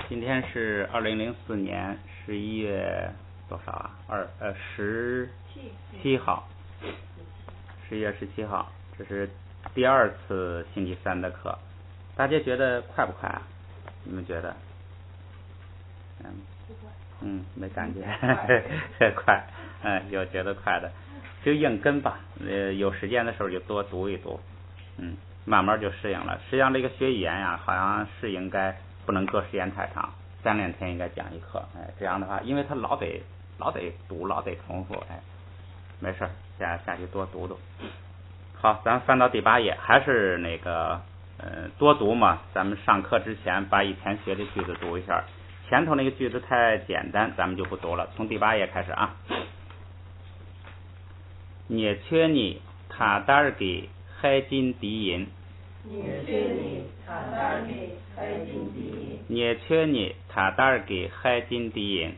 今天是2004年11月多少啊？17号，11月17号，这是第二次星期三的课。大家觉得快不快啊？你们觉得？没感觉，快，有觉得快的，就硬跟吧。有时间的时候就多读一读，慢慢就适应了。实际上这个学语言呀，好像是应该不能搁时间太长，3-2天应该讲一课。这样的话，因为他老得读，老得重复，没事，下去多读读。好，咱们翻到第8页，还是那个多读嘛。咱们上课之前把以前学的句子读一下。前头那个句子太简单，咱们就不读了。从第8页开始啊。Niecheni tadargi haijin diin. Niecheni tadargi haijin diin.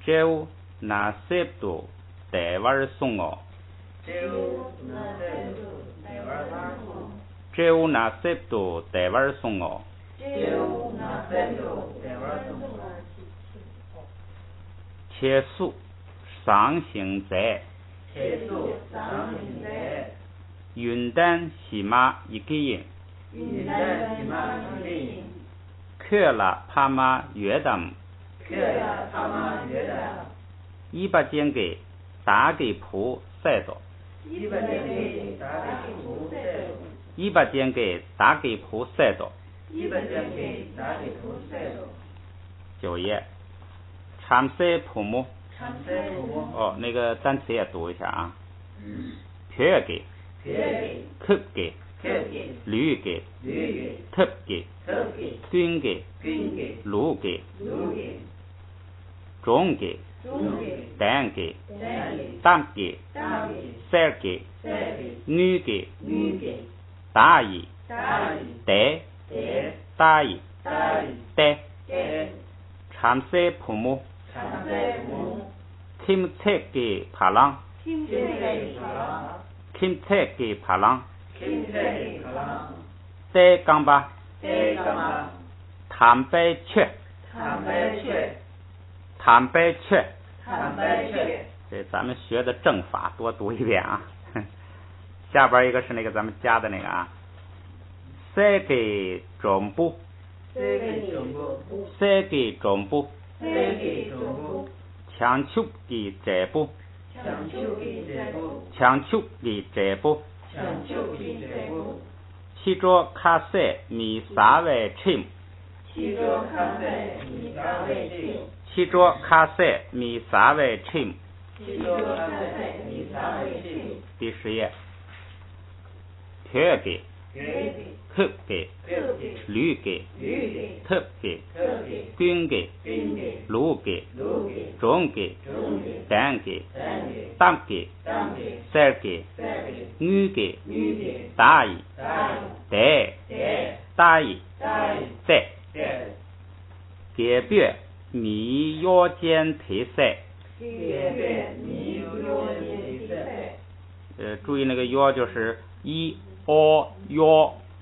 Jeu nasibdu devar sungo. Jeu nasibdu devar sungo.切素上行者，云丹西马一个人，克拉帕马约达，一把剑给打给仆塞多，一把剑给打给仆塞多。9页。参赛普目，那个单词也读一下啊。撇给，克给，驴给，特给，军给，路给，中给，单给，大给，三给，女给，大一，得，大一，得。参赛普目。Kimcheki palang, Kimcheki palang, Te gamba, Tambai che, Tambai che， 这咱们学的正法，多读一遍啊。下边一个是那个咱们加的那个啊，塞给总部，塞给总部。强求的这步，强求的这步，起着卡塞米沙维钦，起着卡塞米沙维钦。第10页，撇给，克给，驴给，特给，军给，路给，中给，单给，大给，三给，女给，大一，得，大一，得。改变米腰间提赛。注意那个腰就是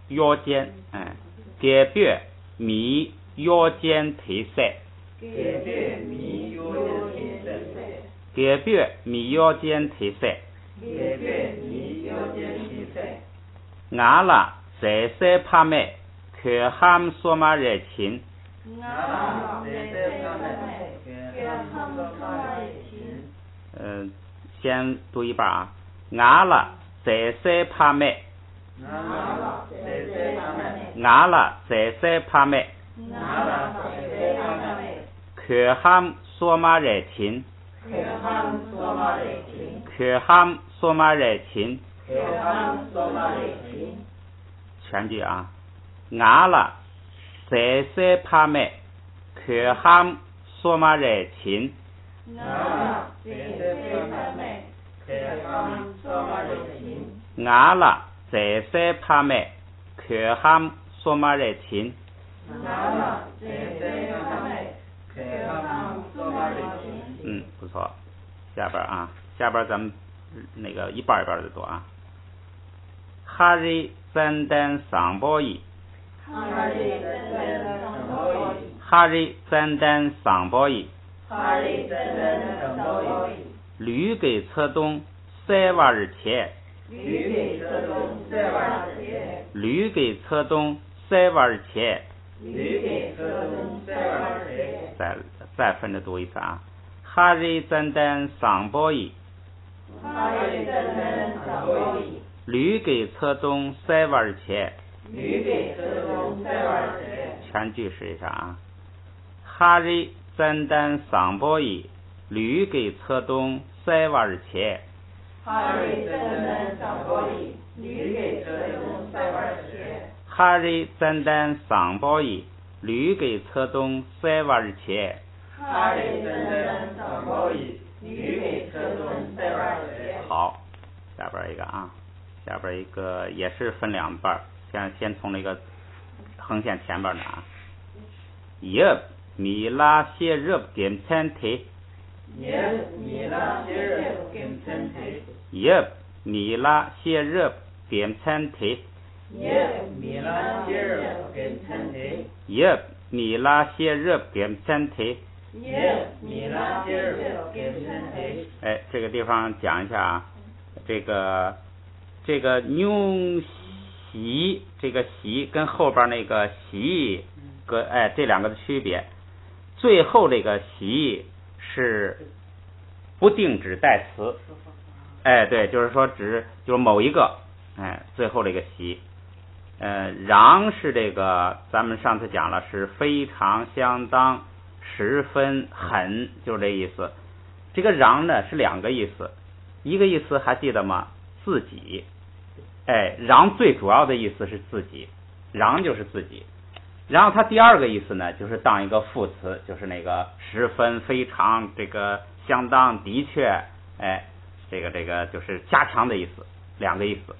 腰间，改变米腰间提赛，改变米腰间提赛，阿拉在赛帕麦，可ham索马热情，先读一半啊，阿拉在赛帕麦。阿拉在赛帕麦，可ham索马热情，可ham索马热情。全句啊，阿拉在赛帕麦，可ham索马热情。阿拉在赛帕麦，可ham索马热情。不错。下边啊，下边咱们那个一半一半的读啊。哈瑞赞丹桑波伊哈瑞赞丹桑波伊，驴给车东塞瓦尔切，驴给车东塞瓦尔切，再分着读一次啊，哈瑞赞丹桑波伊，驴给车东塞瓦尔切，全句试一下啊，哈瑞赞丹桑波伊，驴给车东塞瓦尔切，哈瑞赞丹桑波伊，驴给车东塞瓦尔切，哈瑞赞丹桑波伊，驴给车东塞瓦尔切，好，下边一个啊，下边一个也是分两半，先从那个横线前边的啊，耶米拉谢热点餐体，耶米拉谢热点餐体，耶米拉谢热点餐体，耶米拉谢热点餐体，耶米拉谢热点餐体，哎，这个地方讲一下啊，这个牛习，这个习跟后边那个习这两个的区别，最后这个习是不定指代词，哎，对，就是说就是某一个，哎，最后这个习，瓤是这个咱们上次讲了是非常相当十分很，就是这意思。这个瓤呢是两个意思，一个意思还记得吗？自己，哎，瓤最主要的意思是自己，瓤就是自己。然后它第二个意思呢，就是当一个副词，就是那个十分、非常、这个相当、的确，哎，这个就是加强的意思，两个意思。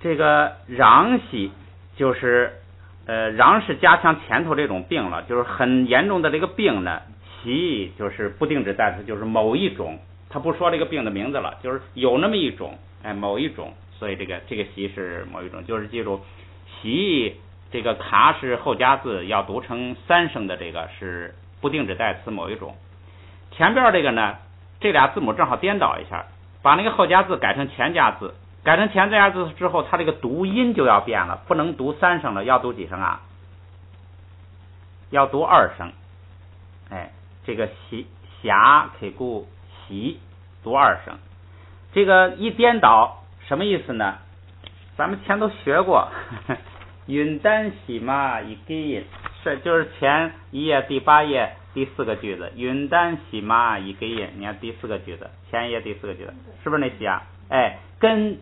这个瓤系就是瓤是加强前头这种病了，就是很严重的这个病呢，习就是不定指代词，就是某一种，他不说这个病的名字了，就是有那么一种，哎，某一种，所以这个习是某一种，就是记住习这个卡是后加字要读成三声的，这个是不定指代词某一种。前边这个呢，这俩字母正好颠倒一下，把那个后加字改成前加字。改成前加字之后，它这个读音就要变了，不能读三声了，要读几声啊？要读二声。哎，这个霞可以顾习读二声。这个一颠倒什么意思呢？咱们前都学过，云丹喜嘛一个音，是就是前一页第8页第4个句子，云丹喜嘛一个音，你看第4个句子，前一页第4个句子，是不是那些啊？哎，根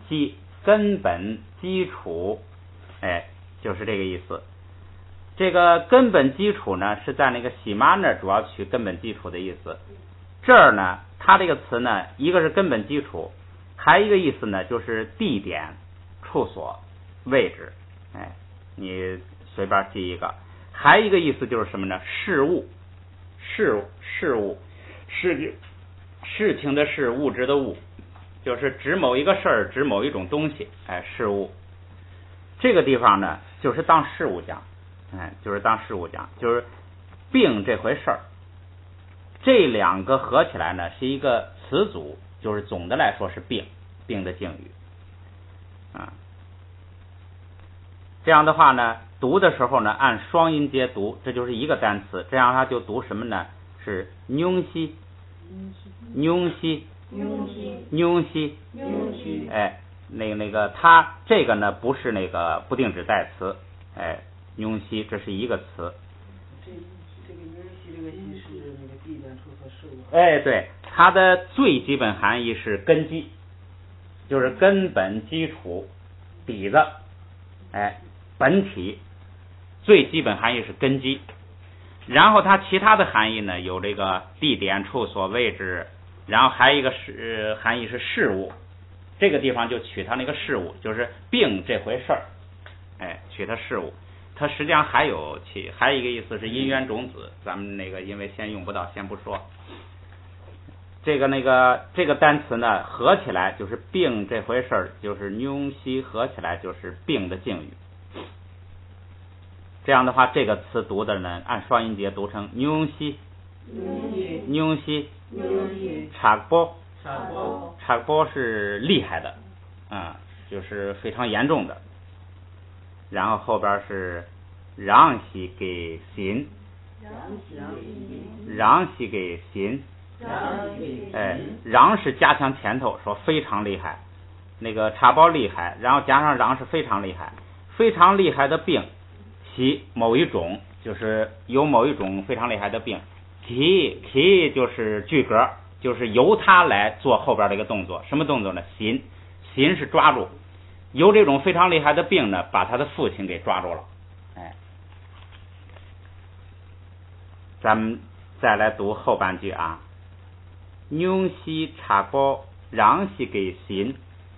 本基础，哎，就是这个意思。这个根本基础呢，是在那个喜妈那儿主要取根本基础的意思。这儿呢，它这个词呢，一个是根本基础，还一个意思呢，就是地点、处所、位置。哎，你随便记一个。还一个意思就是什么呢？事物，事情的事，物质的物。就是指某一个事儿，指某一种东西，哎，事物。这个地方呢，就是当事物讲，哎，就是当事物讲，就是病这回事儿。这两个合起来呢，是一个词组，就是总的来说是病的敬语，啊。这样的话呢，读的时候呢，按双音节读，这就是一个单词，这样它就读什么呢？是妞西，哎，那个它这个呢不是那个不定指代词，哎，妞西这是一个词。这个妞西这个西是那个地点处所事物。哎，对，它的最基本含义是根基，就是根本基础底子，哎，本体，最基本含义是根基。然后它其他的含义呢，有这个地点、处所、位置。然后还有一个含义是事物，这个地方就取它那个事物，就是病这回事儿，哎，取它事物。它实际上还有一个意思是因缘种子，咱们那个因为先用不到，先不说。这个单词呢，合起来就是病这回事儿，就是妞西合起来就是病的敬语，这样的话，这个词读的呢，按双音节读成牛西，牛西，查波，查波是厉害的，就是非常严重的。然后后边是让西给心，让西给心，让是加强前头，说非常厉害，那个查包厉害，然后加上让是非常厉害，非常厉害的病，其某一种就是有某一种非常厉害的病，其就是句格，就是由他来做后边这个动作，什么动作呢？心是抓住，有这种非常厉害的病呢，把他的父亲给抓住了。咱们再来读后半句啊，牛西查包让西给心，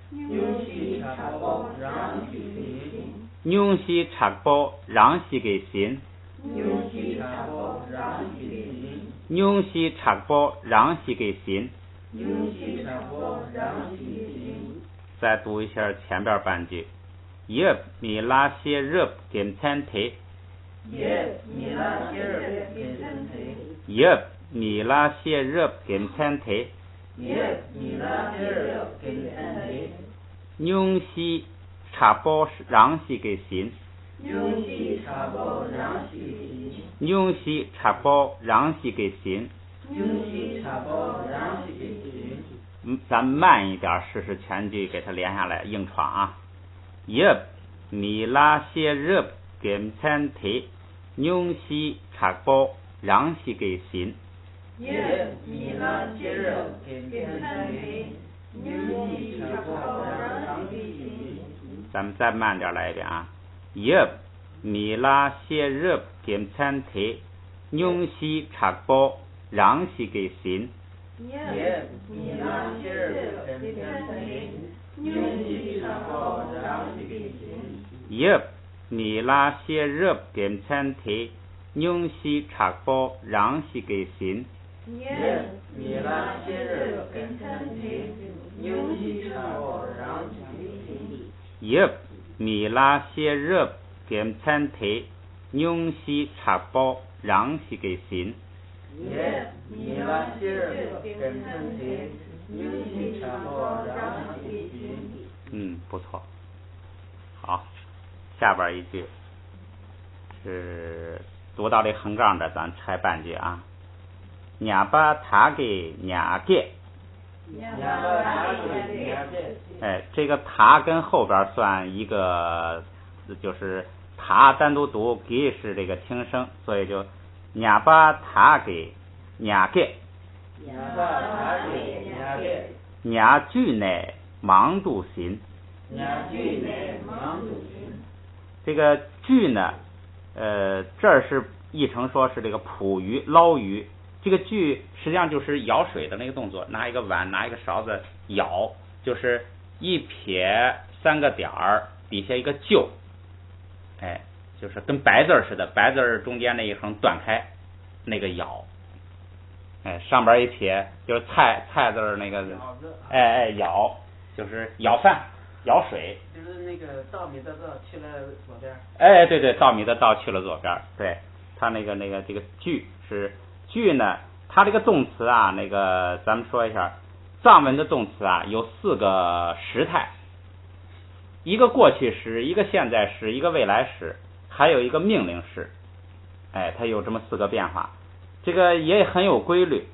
牛西查包让西给心，牛西查包让西给心，牛西查包让西给心，牛西查包让西给心，牛西查包让西给心。再读一下前边半句，耶米拉些热跟参提，耶米拉些热跟参提，耶米拉些热跟参提，耶米拉些热跟参提，牛西查包让西给心，牛西查包让西给心，牛西查包让西给心，牛西查包让西给心。咱慢一点试试全句，给它连下来硬闯啊！耶米拉些热跟参提，牛西查包让西给心，耶米拉些热跟参提，牛西查包让西给心。咱们再慢点来一遍啊！耶米拉些热跟参提，牛西查包让西给心，耶米拉些热跟参提，牛西查包让西给心，耶米拉些热跟参提，牛西查包让西给心，耶米拉些热跟参提，牛西查包让西给心，耶米拉些热跟参提，牛西查包让西给心，耶米拉些热跟参提，牛西查包让西给心。不错。好，下边一句是读到这横杠的，咱拆半句啊。伢把他给伢给，这个他跟后边算一个，就是他单独读，给是这个轻声，所以就伢把他给伢给，伢句呢忙度心，这个句呢这儿是译成说是这个捕鱼捞鱼，这个句实际上就是舀水的那个动作，拿一个碗拿一个勺子舀，就是一撇三个点儿底下一个就，就是跟白字似的，白字中间那一横断开那个舀，上边一撇就是菜字那个舀就是舀饭舀水，就是那个稻米的稻去了左边。对，稻米的稻去了左边，对，它那个这个句是句呢，它这个动词啊，那个咱们说一下，藏文的动词啊有4个时态，一个过去时，一个现在时，一个未来时，还有一个命令时，它有这么4个变化，这个也很有规律。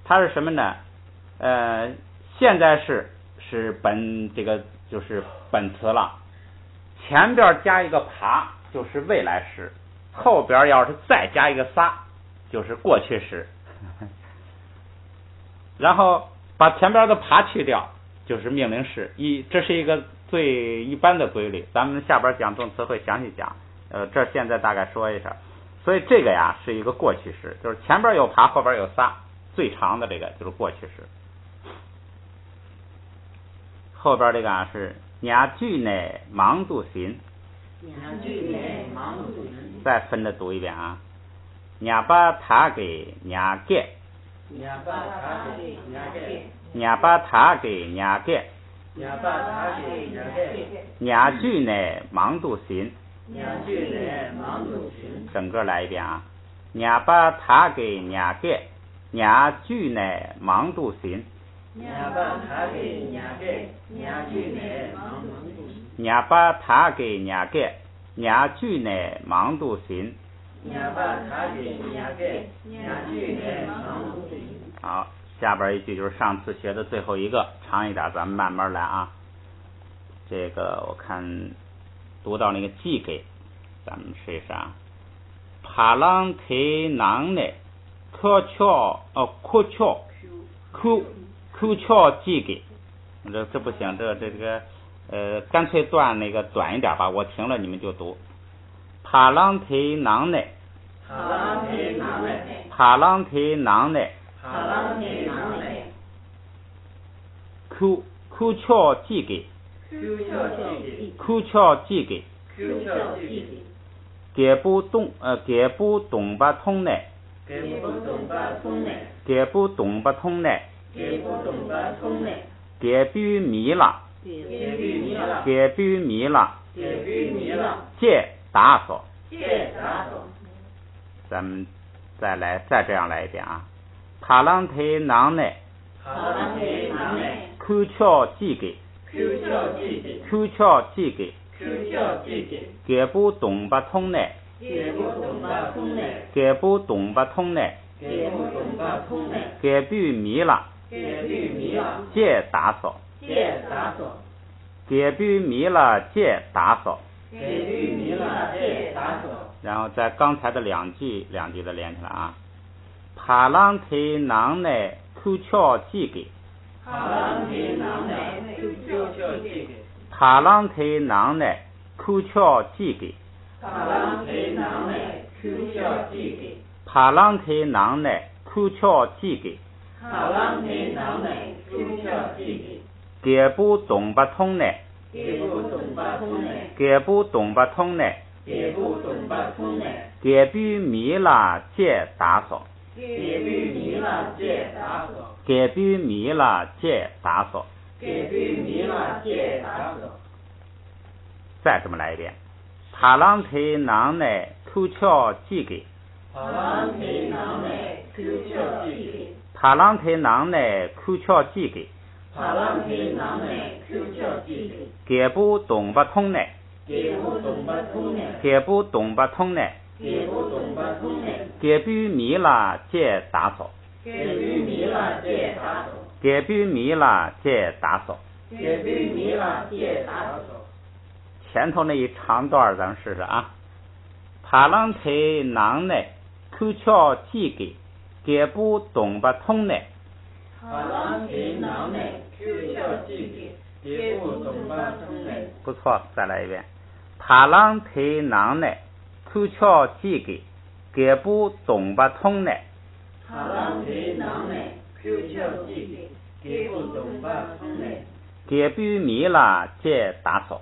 它是什么呢？现在时是这个就是本词了，前边加一个爬就是未来时，后边要是再加一个撒就是过去时，然后把前边的爬去掉就是命令时，这是一个最一般的规律，咱们下边讲动词会详细讲，这现在大概说一下。所以这个呀是一个过去时，就是前边有爬后边有撒，最长的这个就是过去时。后边这个啊是伢句呢忙度心，再分着读一遍啊。伢把他给伢给，伢把他给伢给，伢句呢忙度心，伢具乃忙碌行。整个来一遍啊。伢把他给伢给，伢具乃忙碌行。伢把他给伢给，伢具乃忙碌行。伢把他给伢给，伢具乃忙碌行。伢把他给伢给，伢具乃忙碌行。好，下边一句就是上次学的最后一个，长一点，咱们慢慢来啊。这个我看读到那个记给，咱们试一试啊。帕朗特囊呢，科巧记给，这不行，这个干脆短那个短一点吧，我停了你们就读。帕朗特囊呢，帕朗特囊呢，科巧记给，给不懂不通呢，给不懂不通呢，给不迷了，借打扫。咱们再这样来一遍啊。帕朗特囊呢，科巧记给，给不懂不通呢，给不懂不通呢，给不迷了，借打扫，给不迷了，借打扫。然后在刚才的两句的连起来啊。帕朗特囊呢，科巧记给，帕朗特囊呢，科巧记给，帕朗特囊呢，科巧记给，给不懂不通呢，给不懂不通呢，给不迷了，借打扫，给不迷了，借打扫。再这么来一遍。帕朗特囊呢，科巧记给，帕朗特囊呢，科巧记给，给不懂不通呢，给不懂不通呢，给不迷了，借打扫，给不迷了，借打扫。前头那一长段咱们试试啊。帕朗特囊呢，科巧记给，给不懂不通呢，不错，再来一遍。帕朗特囊呢，科巧记给，给不懂不通呢，给不迷了，借打扫。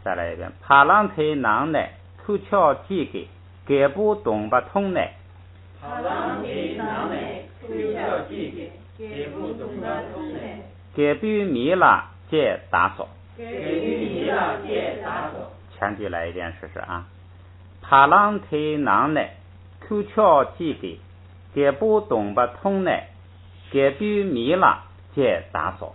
再来一遍。帕朗特囊呢，科巧记给，给不懂不通呢，给不迷了，借打扫。全句来一遍试试啊。帕朗特囊呢，科巧记给，给不懂不通呢，给不迷了，借打扫。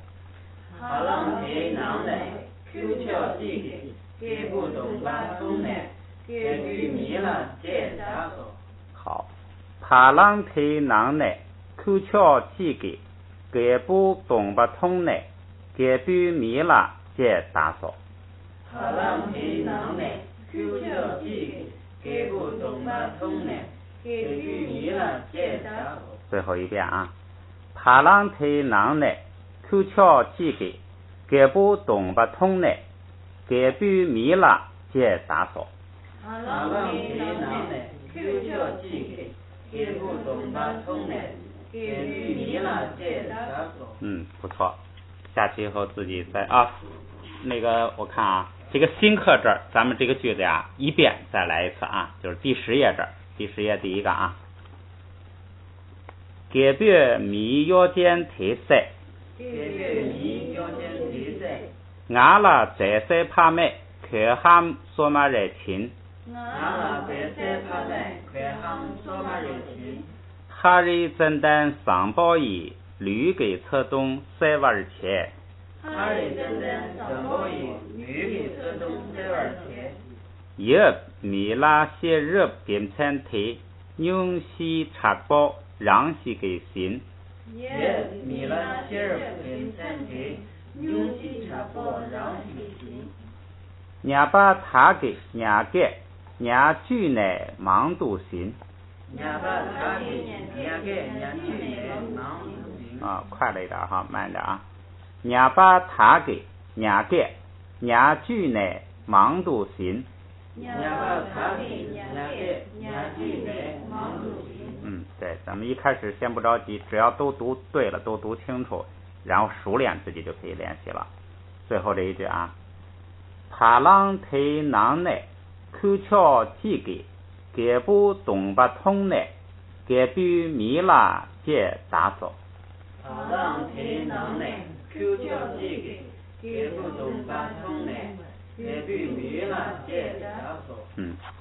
好。帕朗特囊呢，科巧记给，给不懂不通呢，给不迷了，借打扫。最后一遍啊。帕朗特囊呢，科巧记给，给不懂不通呢，给不迷了，借打扫。不错。下去以后自己再啊，那个我看啊，这个新课这儿，咱们这个句子呀，一遍再来一次啊，就是第10页这儿，第10页第一个啊。给别迷腰间提塞，俺了在塞帕麦快喊索马热亲。哈里正等上报义，驴给车东塞瓦尔切。叶米拉些热变成体，牛西插包让西给心。伢把他给伢给伢举呢忙都行。啊，快了一点哈，慢点啊。伢把他给伢给伢举呢忙都行。对，咱们一开始先不着急，只要都读对了，都读清楚，然后熟练自己就可以练习了。最后这一句啊，帕朗推囊内，口巧几个，给不东巴通内，给比米拉接打扫。帕朗推囊内，口巧几个，给不东巴通内，给比米拉接打扫。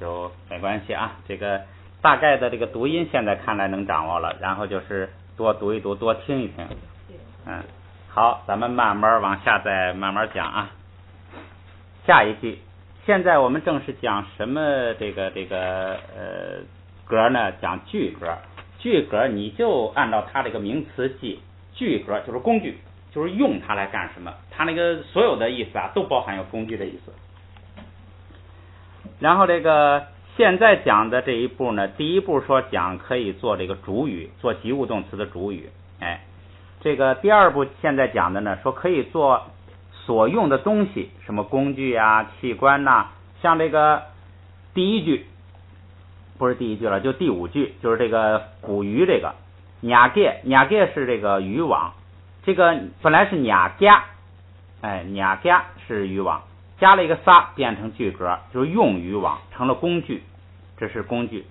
就没关系啊，这个大概的这个读音现在看来能掌握了，然后就是多读一读，多听一听。好，咱们慢慢往下再慢慢讲啊。下一句，现在我们正是讲什么这个格呢？讲句格。句格你就按照它这个名词记，句格就是工具，就是用它来干什么，它那个所有的意思啊都包含有工具的意思。然后这个现在讲的这一步呢，第一步说讲可以做这个主语，做及物动词的主语。这个第二步现在讲的呢，说可以做所用的东西，什么工具啊、器官呐，像这个第一句，不是第一句了，就第五句，就是这个捕鱼这个伢给是这个渔网，这个本来是伢家，伢家是渔网，加了一个撒变成句格，就是用渔网成了工具，这是工具。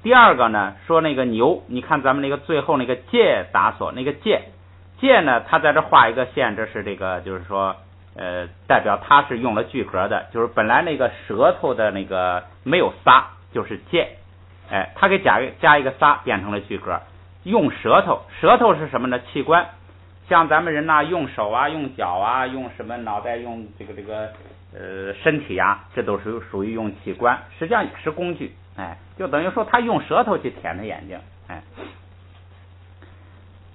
第二个呢，说那个牛，你看咱们那个最后那个借打索，那个借呢，它在这画一个线，这是这个就是说代表它是用了句格的，就是本来那个舌头的那个没有撒，就是借，它给加一个撒变成了句格，用舌头是什么呢？器官，像咱们人呐，用手啊，用脚啊，用什么脑袋，用这个身体啊，这都是属于用器官，实际上也是工具，就等于说他用舌头去舔他眼睛，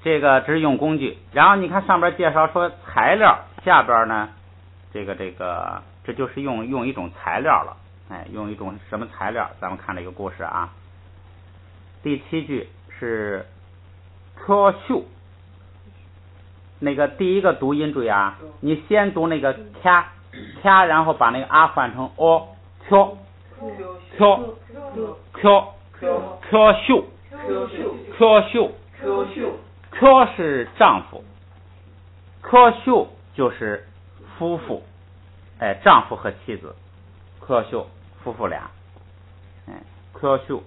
这个只是用工具。然后你看上边介绍说材料，下边呢这这就是用一种材料了，用一种什么材料？咱们看这个故事啊，第7句是科秀，那个第一个读音注意啊，你先读那个咔，然后把那个啊换成哦，科秀，科是丈夫，科秀就是夫妇，丈夫和妻子，科秀夫妇俩，科秀，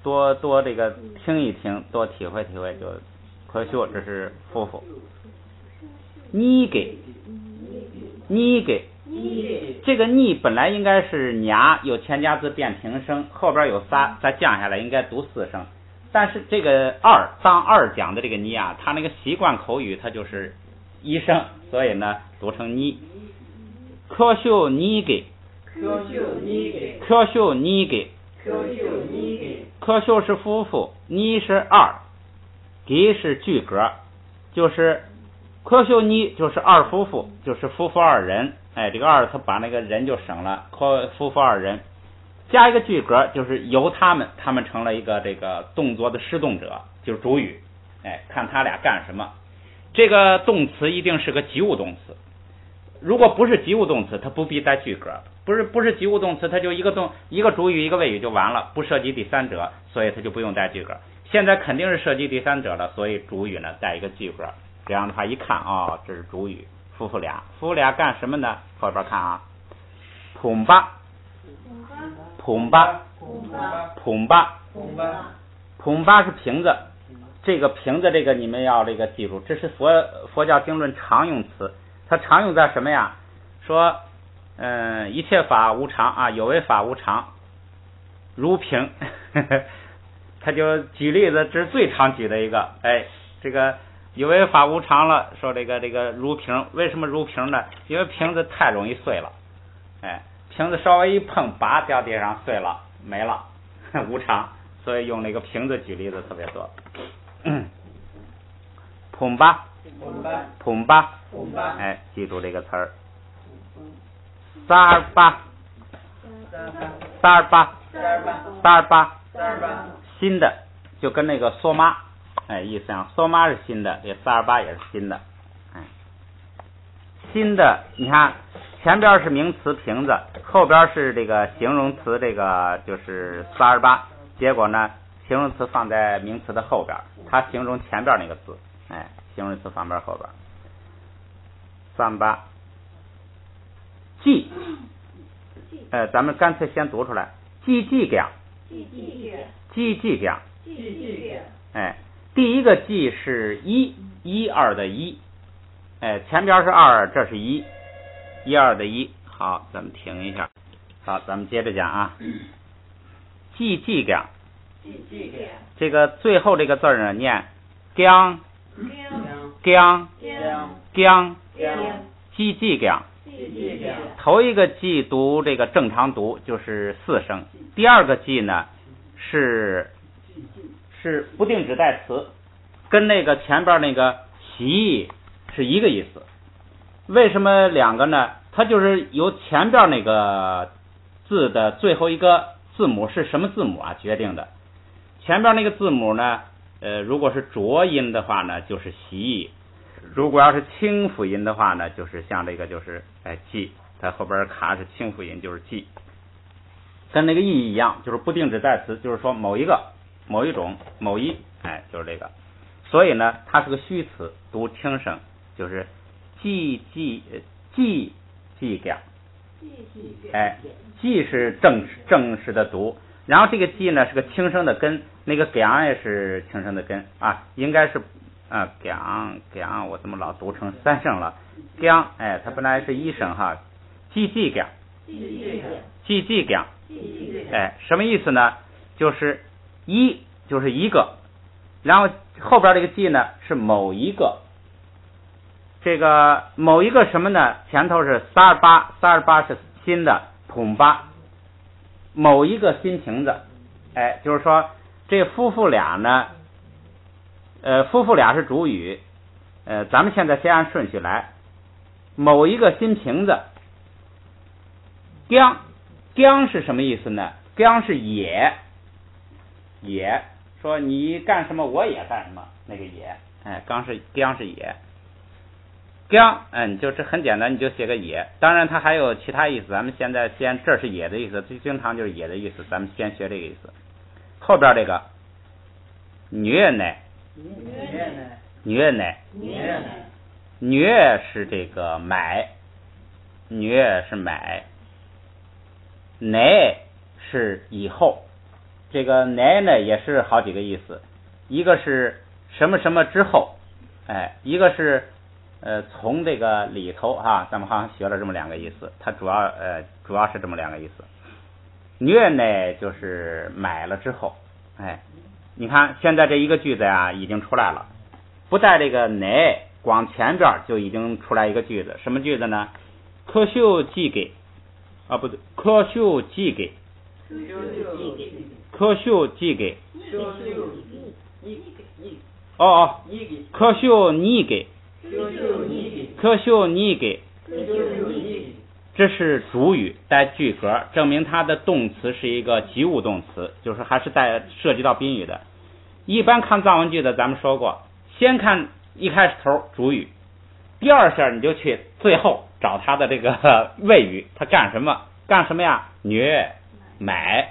多这个听一听，多体会体会，就科秀这是夫妇。你给这个你本来应该是伢有前加字变平声，后边有撒，再降下来应该读4声，但是这个当二讲的这个你啊，他那个习惯口语它就是1声，所以呢读成你。科秀你给，科秀是夫妇，你是2，给是句格，就是科秀你就是2夫妇，就是夫妇2人，这个2他把那个人就省了，夫妇2人，加一个句格，就是由他们成了一个这个动作的施动者，就是主语，看他俩干什么。这个动词一定是个及物动词，如果不是及物动词，它不必带句格，不是及物动词，它就一个主语一个谓语就完了，不涉及第三者，所以它就不用带句格。现在肯定是涉及第三者了，所以主语呢带一个句格，这样的话一看这是主语，夫妇俩干什么呢？后边看啊，捧吧是瓶子，这个瓶子这个你们要这个记住，这是佛教经论常用词，它常用在什么呀？说一切法无常啊，有为法无常，如瓶。他就举例子，这是最常举的一个。这个有为法无常了，说这个如瓶，为什么如瓶呢？因为瓶子太容易碎了，瓶子稍微一碰，拔掉地上碎了，没了，无常，所以用那个瓶子举例子特别多。捧巴，记住这个词儿。萨尔巴，新的，就跟那个梭妈，意思上，梭妈是新的，这萨尔巴也是新的，新的，你看前边是名词瓶子，后边是这个形容词，这个就是萨尔巴，结果呢，形容词放在名词的后边，它形容前边那个字，形容词放边后边。三八，记，咱们干脆先读出来，记讲。第一个记是一二的一，前边是二，这是一二的一。好，咱们停一下。好，咱们接着讲啊。记讲，这个最后这个字呢念江，记讲。头一个记读这个正常读就是4声，第二个记呢是不定指代词，跟那个前边那个习是一个意思。为什么两个呢？它就是由前边那个字的最后一个字母是什么字母啊决定的。前边那个字母呢，如果是浊音的话呢，就是习；如果要是清辅音的话呢，就是像这个就是记，它后边卡是清辅音，就是记。跟那个意义一样，就是不定指代词，就是说某一个、某一种、某一，就是这个。所以呢，它是个虚词，读轻声，就是记讲。记是正式的读，然后这个记呢是个轻声的根，那个讲也是轻声的根啊，应该是讲，我怎么老读成3声了？讲，它本来是1声哈，记讲，什么意思呢？就是就是一个，然后后边这个记呢是某一个，这个某一个什么呢？前头是萨尔巴是新的，捧巴某一个新瓶子，就是说这夫妇俩呢，夫妇俩是主语，咱们现在先按顺序来，某一个新瓶子，江是什么意思呢？江是也，说你干什么我也干什么，那个也，江是也，你就这很简单，你就写个也。当然它还有其他意思，咱们现在先这是也的意思，最经常就是也的意思，咱们先学这个意思。后边这个虐是这个买，乃是以后，这个乃呢也是好几个意思，一个是什么什么之后，一个是从这个里头咱们好像学了这么2个意思，它主要是这么2个意思。虐呢就是买了之后，你看现在这一个句子已经出来了，不带这个乃，光前边就已经出来一个句子，什么句子呢？可秀寄给不对，可秀寄给，可秀寄给，可秀你给，这是主语带句格，证明它的动词是一个及物动词，就是还是涉及到宾语的。一般看藏文句的咱们说过，先看一开始头主语，第二下你就去最后找它的这个谓语，它干什么呀？虐买，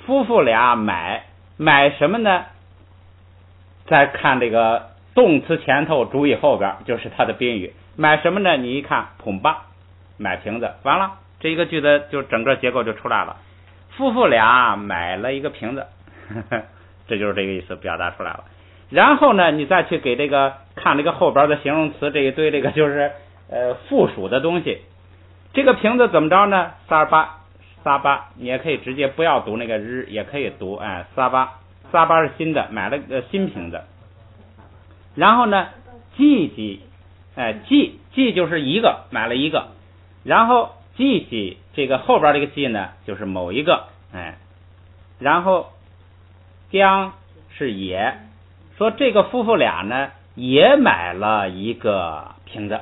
夫妇俩买什么呢？再看这个动词前头主语后边就是它的宾语，买什么呢？你一看捧巴，买瓶子，完了这一个句子就整个结构就出来了。夫妇俩买了一个瓶子，这就是这个意思表达出来了。然后呢，你再去给这个看这个后边的形容词这一堆这个就是附属的东西。这个瓶子怎么着呢？撒巴，你也可以直接不要读那个日，也可以读撒巴是新的，买了个新瓶子。然后呢，季就是一个，买了一个。然后季这个后边这个季呢，就是某一个，然后将是也，说这个夫妇俩呢也买了一个瓶子。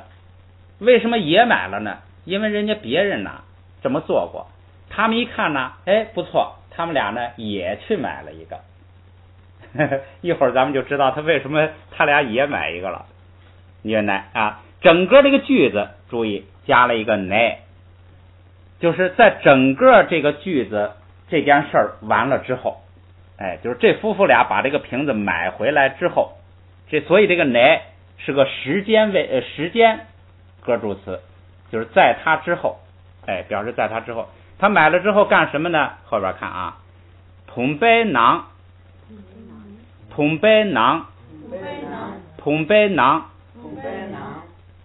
为什么也买了呢？因为人家别人呢这么做过，他们一看呢，不错，他们俩呢也去买了一个。一会儿咱们就知道他为什么他俩也买一个了。原来整个这个句子注意加了一个乃，就是在整个这个句子这件事儿完了之后，就是这夫妇俩把这个瓶子买回来之后，所以这个乃是个时间格助词，就是在他之后，表示在他之后。他买了之后干什么呢？后边看同杯囊，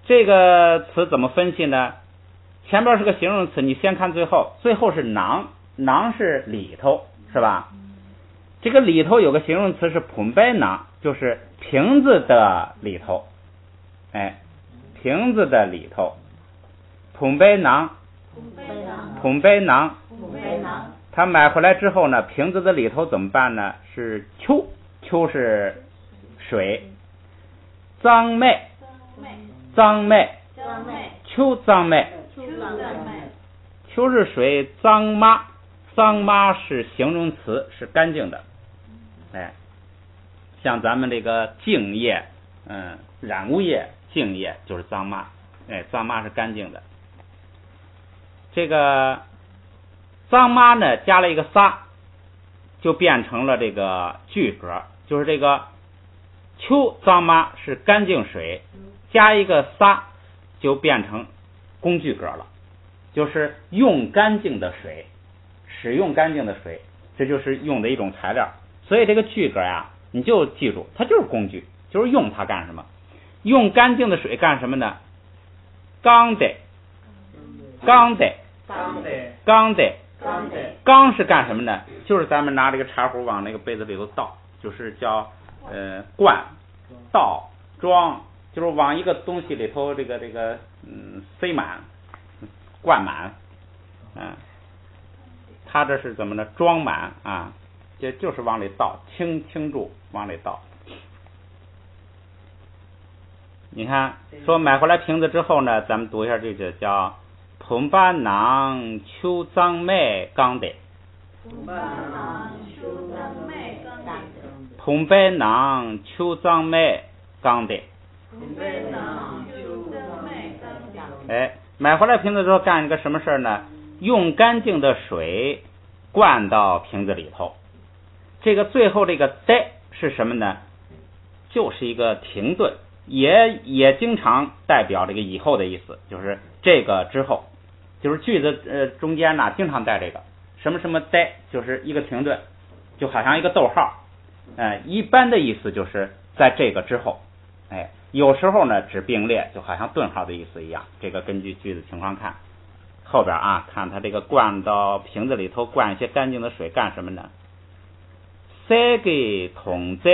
这个词怎么分析呢？前边是个形容词，你先看最后是囊是里头，是吧？这个里头有个形容词是捧杯囊，就是瓶子的里头，瓶子的里头，捧杯囊，他买回来之后呢，瓶子的里头怎么办呢？是秋是水，脏妹，秋脏妹，秋是水，脏妈是形容词，是干净的。像咱们这个净液，染污液、净液就是脏妈，脏妈是干净的。这个脏妈呢加了一个撒，就变成了这个句格，就是这个秋脏妈是干净水，加一个撒就变成工具格了，就是用干净的水，使用干净的水，这就是用的一种材料。所以这个句格你就记住，它就是工具，就是用它干什么？用干净的水干什么呢？缸是干什么呢？就是咱们拿这个茶壶往那个杯子里头倒，就是叫灌、倒、装，就是往一个东西里头这个塞满、灌满，它这是怎么呢？装满就是往里倒，倾注往里倒。你看，说买回来瓶子之后呢，咱们读一下这个叫捧巴囊秋脏妹缸的，捧杯囊秋脏妹缸的。买回来瓶子之后干一个什么事呢？用干净的水灌到瓶子里头。这个最后这个的是什么呢？就是一个停顿，也经常代表这个以后的意思，就是这个之后，就是句子中间经常带这个什么什么的，就是一个停顿，就好像一个逗号。一般的意思就是在这个之后，有时候呢指并列，就好像顿号的意思一样。这个根据句子情况看。后边看它这个灌到瓶子里头，灌一些干净的水干什么呢？塞给桶子，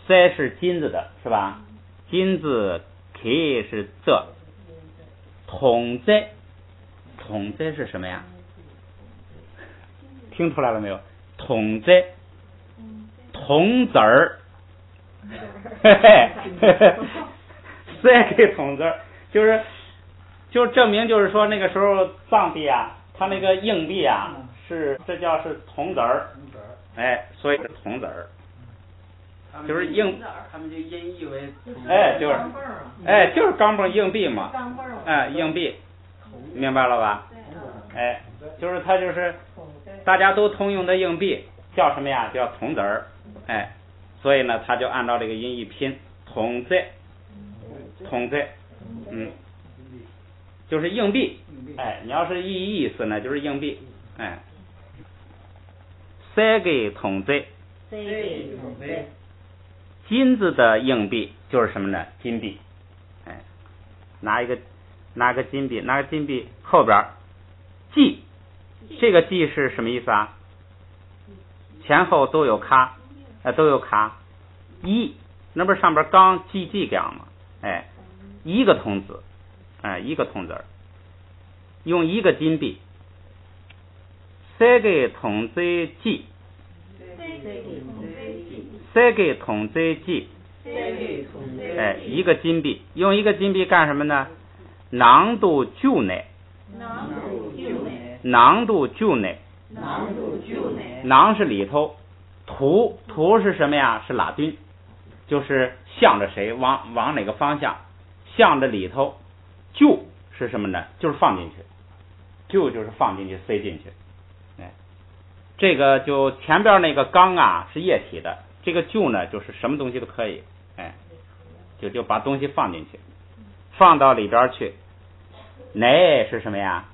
塞是金子的，是吧？金子 K 是的，桶子是什么呀？听出来了没有？桶子，铜子儿，塞给桶子儿，就证明就是说那个时候藏币它那个硬币是这叫是铜子儿，所以是铜子儿，就是硬，他们就音译为就是钢镚硬币嘛，硬币，明白了吧？就是它就是大家都通用的硬币，叫什么呀？叫铜子儿，所以呢，他就按照这个音译拼铜子，就是硬币，你要是意思呢，就是硬币，哎，三个铜子，金子的硬币就是什么呢？金币。哎，拿个金币，后边记，这个记是什么意思啊？前后都有卡，一，那不是上边刚记这样吗？哎，一个铜子，一个铜子，用一个金币，三个铜子记，哎，一个金币，用一个金币干什么呢？囊度就内，囊是里头，图是什么呀？是拉丁，就是向着谁，往哪个方向，向着里头。就是什么呢？就是放进去，就是放进去，塞进去。哎，这个就前边那个缸啊是液体的，这个呢就是什么东西都可以。哎，就把东西放进去，放到里边去。乃是什么呀？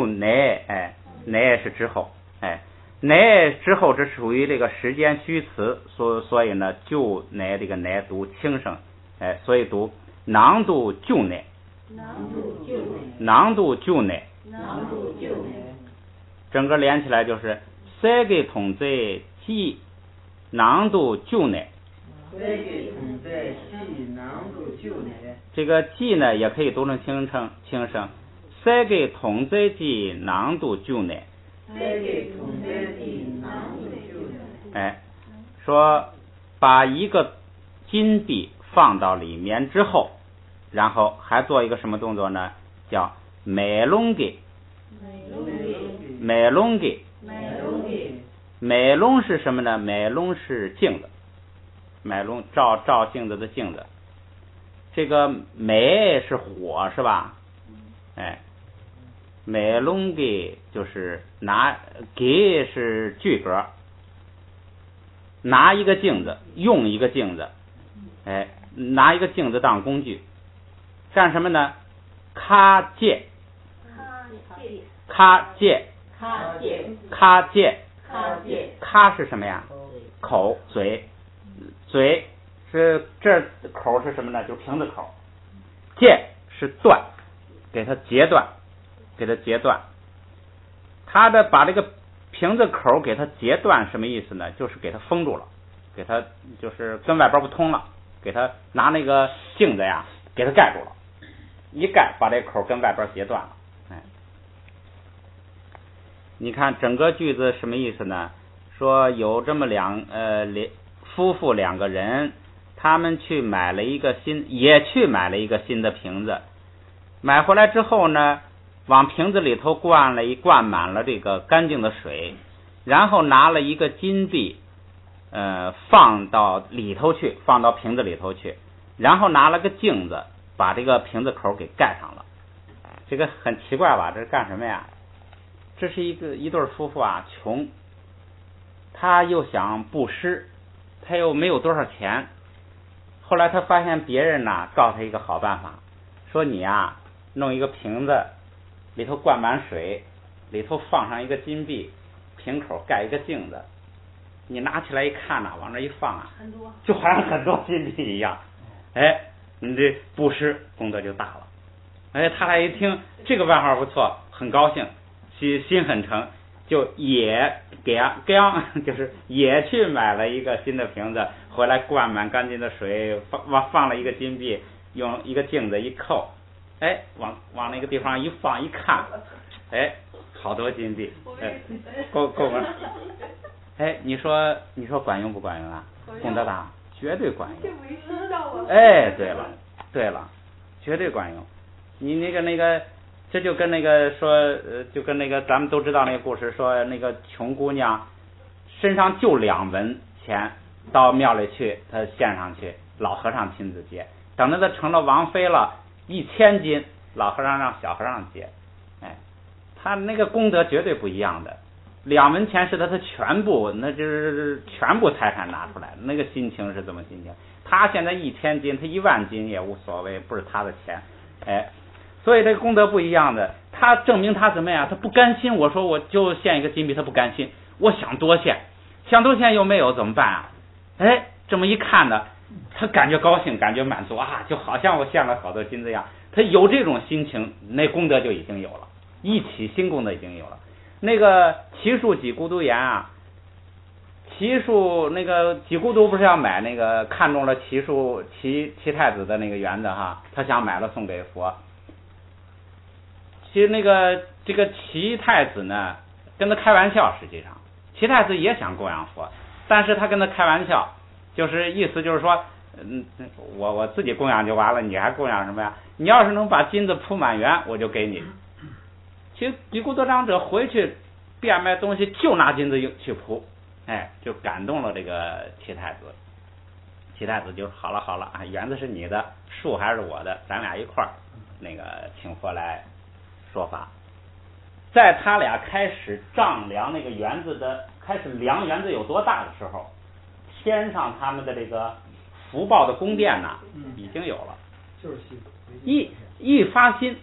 乃，哎，乃是之后，哎，乃之后这属于这个时间虚词，所以呢就乃这个乃读轻声，哎，所以读囊度就乃，整个连起来就是三个铜子记囊度就乃。这个记呢也可以读成轻声，三个铜子记囊度就乃。哎，说把一个金币放到里面之后，然后还做一个什么动作呢？叫买龙给。买龙是什么呢？买龙是镜子，照镜子的镜子。这个买是火是吧？哎，买龙给就是给是句格，拿一个镜子，用一个镜子，哎，拿一个镜子当工具，干什么呢？卡戒，卡是什么呀？口，嘴是这口是什么呢？就是瓶子口。戒是断，给它截断。他的把这个瓶子口给它截断，什么意思呢？就是给它封住了，给它就是跟外边不通了，给它拿那个镜子呀给它盖住了，一盖把这口跟外边截断了。哎，你看整个句子什么意思呢？说有这么夫妇两个人，他们也去买了一个新的瓶子，买回来之后呢，往瓶子里头灌满了这个干净的水，然后拿了一个金币放到瓶子里头去，然后拿了个镜子把这个瓶子口给盖上了。这个很奇怪吧？这是干什么呀？这是一对夫妇啊，穷，他又想布施，他又没有多少钱。后来他发现别人告他一个好办法，说你弄一个瓶子，里头灌满水，里头放上一个金币，瓶口盖一个镜子，你拿起来一看往那一放就好像很多金币一样。哎，你这布施功德就大了。哎，他俩一听这个办法不错，很高兴，心很诚，就也就是也去买了一个新的瓶子，回来灌满干净的水，放了一个金币，用一个镜子一扣，哎，往那个地方一放一看，哎，好多金币，哎，够了。哎，你说管用不管用啊？功德大，绝对管用。哎，对了，绝对管用。你那个，这就跟那个说，就跟那个咱们都知道那个故事，说那个穷姑娘身上就2文钱，到庙里去，她献上去，老和尚亲自结。等到她成了王妃了，1000斤，老和尚让小和尚结。哎，他那个功德绝对不一样的。2文钱是他全部，那就是全部财产拿出来，那个心情是怎么心情？他现在1000斤，他1万斤也无所谓，不是他的钱。哎，所以这个功德不一样的。他他证明他什么呀？他不甘心。我说我就献一个金币，他不甘心。我想多献，想多献又没有，怎么办啊？哎，这么一看呢，他感觉高兴，感觉满足啊，就好像我献了好多金子一样。他有这种心情，那功德就已经有了，一起心功德已经有了。那个齐树几孤独言啊，齐树那个几孤独不是要买那个看中了齐太子的那个园子哈，他想买了送给佛。其实这个齐太子呢，跟他开玩笑，实际上齐太子也想供养佛，但是他跟他开玩笑，就是意思就是说，我自己供养就完了，你还供养什么呀？你要是能把金子铺满园，我就给你。其实比古德长者回去变卖东西，就拿金子去铺，哎，就感动了这个齐太子。齐太子就好了啊，园子是你的，树还是我的，咱俩一块儿那个请佛来说法。在他俩开始丈量那个园子的，开始量园子有多大的时候，天上他们的这个福报的宫殿呐，已经有了。就是一发心，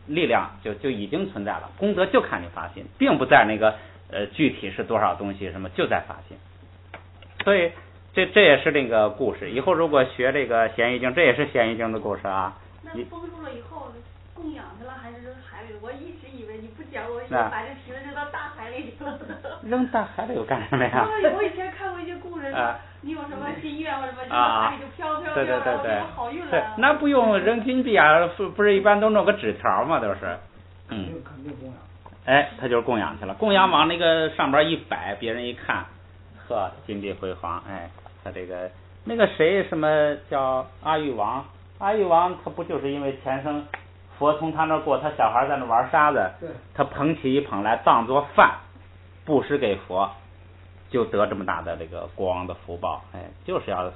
力量就已经存在了。功德就看你发心，并不在那个具体是多少东西什么，就在发心。所以这也是这个故事。以后如果学这个咸鱼经，这也是咸鱼经的故事啊。那封住了以后供养去了还是扔海里？我一直以为你不讲，我就把这瓶子扔到大海里去了。扔大海里有干什么呀？我以前看过一些故事，说你有什么心愿或什么，扔到海里就飘飘飘，然后就好运了。对，那不用扔金币啊，不是一般都弄个纸条嘛，都是。肯定供养。哎，他就是供养去了，供养往那个上边一摆，别人一看，呵，金碧辉煌，哎，他这个那个谁什么叫阿育王？阿育王他不就是因为前生佛从他那过，他小孩在那玩沙子，他捧起一捧来当作饭布施给佛，就得这么大的这个国王的福报。哎，就是要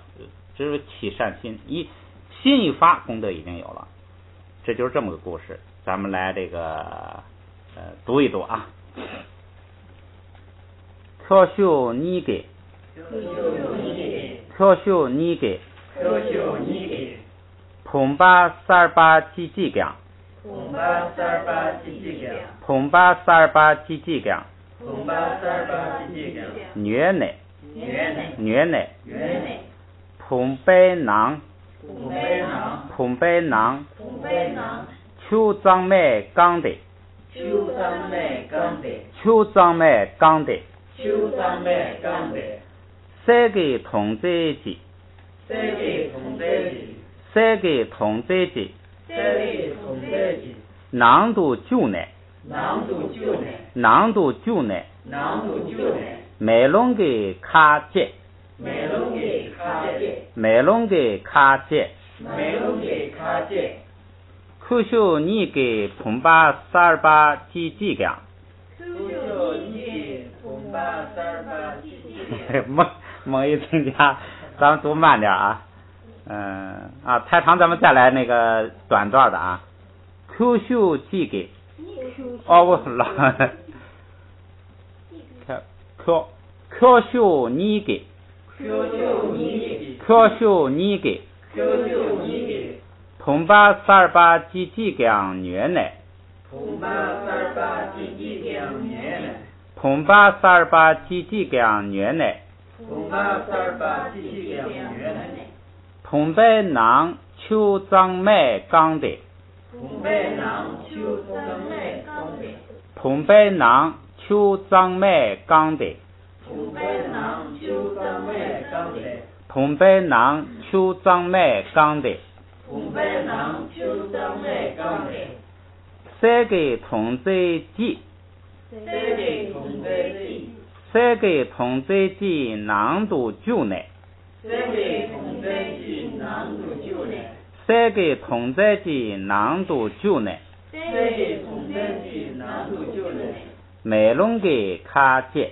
只起善心，心一发，功德已经有了。这就是这么个故事，咱们来这个读一读啊。调秀你给蓬巴萨尔巴吉吉gang虐内蓬白囊秋藏麦刚的三个同在一囊度救呢梅龙给卡接可秀你给蓬巴萨尔巴吉吉gang猛一增加，咱们读慢点啊。太长咱们再来那个短段的啊。可秀几给我老可秀你给蓬巴萨尔巴吉吉gang虐内蓬白囊秋藏麦刚的三个同在即囊度救呢梅龙给卡接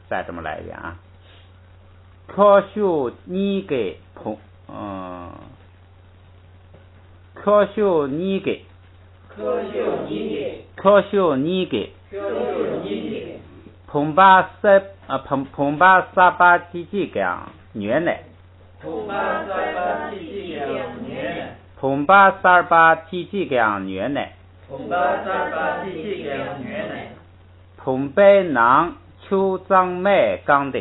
再这么来一遍啊。可秀你给蓬巴萨巴吉吉gang虐内蓬白囊秋张麦刚的，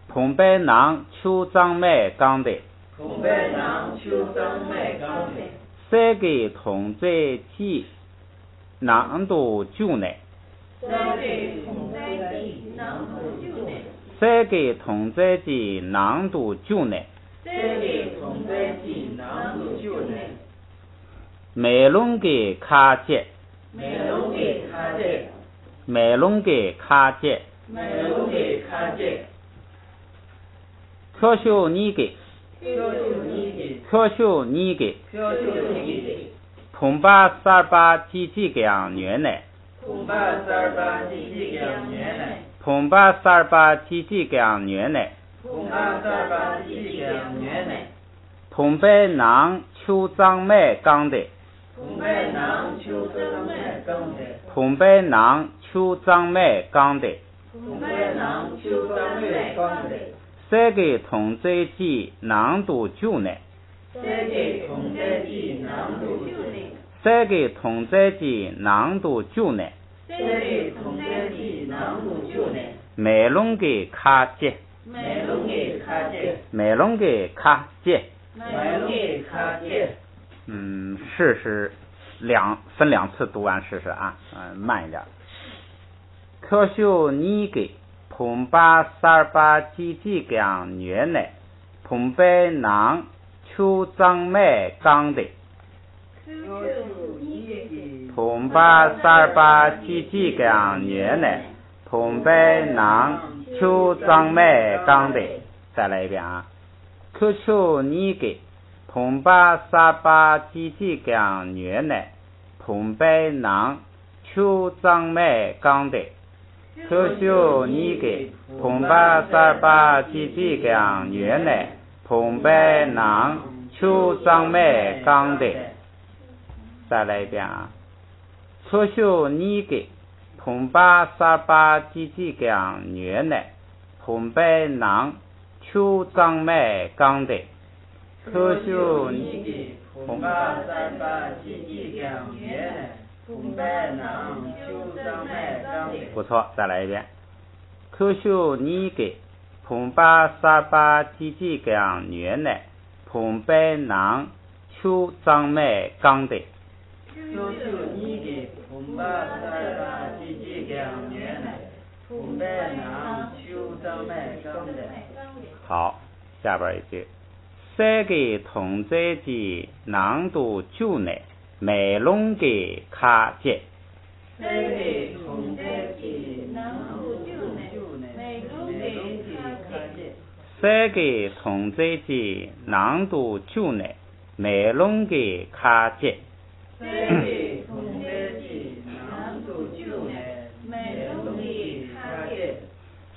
蓬白囊秋张麦刚的，三个同在即囊度就呢，三个同在即囊度就呢，美容给卡接，可修你给，蓬巴三八几几个样原来，蓬巴三八几几个样原来，蓬白囊秋张麦刚的，蓬白囊秋张麦刚的，三个同在即囊度就呢，三个同在即囊度就呢，美容给卡接，试试分两次读完试试啊，慢一点。可修你给蓬巴三八几几个样原来，蓬白囊秋张麦刚的，蓬巴三八几几个样原来，蓬白囊秋张麦刚的，再来一遍啊。可修你给蓬巴三八几几个样原来，蓬白囊秋张麦刚的，可修你给蓬巴三八几几个样原来，蓬白囊秋张麦刚的，再来一遍啊。可修你给蓬巴三八几几个样原来，蓬白囊秋张麦刚的，可修你给蓬巴三八几几个样原来，蓬白囊秋张麦刚的，不错，再来一遍。可修你给蓬巴三八几几个样原来，蓬白囊秋张麦刚的，好，下边一句，三个同在即囊度就呢，美容给卡接，三个同在即囊度就呢，美容给卡接，三个同在即囊度就呢，美容给卡接，三个同在即囊度就呢，美容给卡接，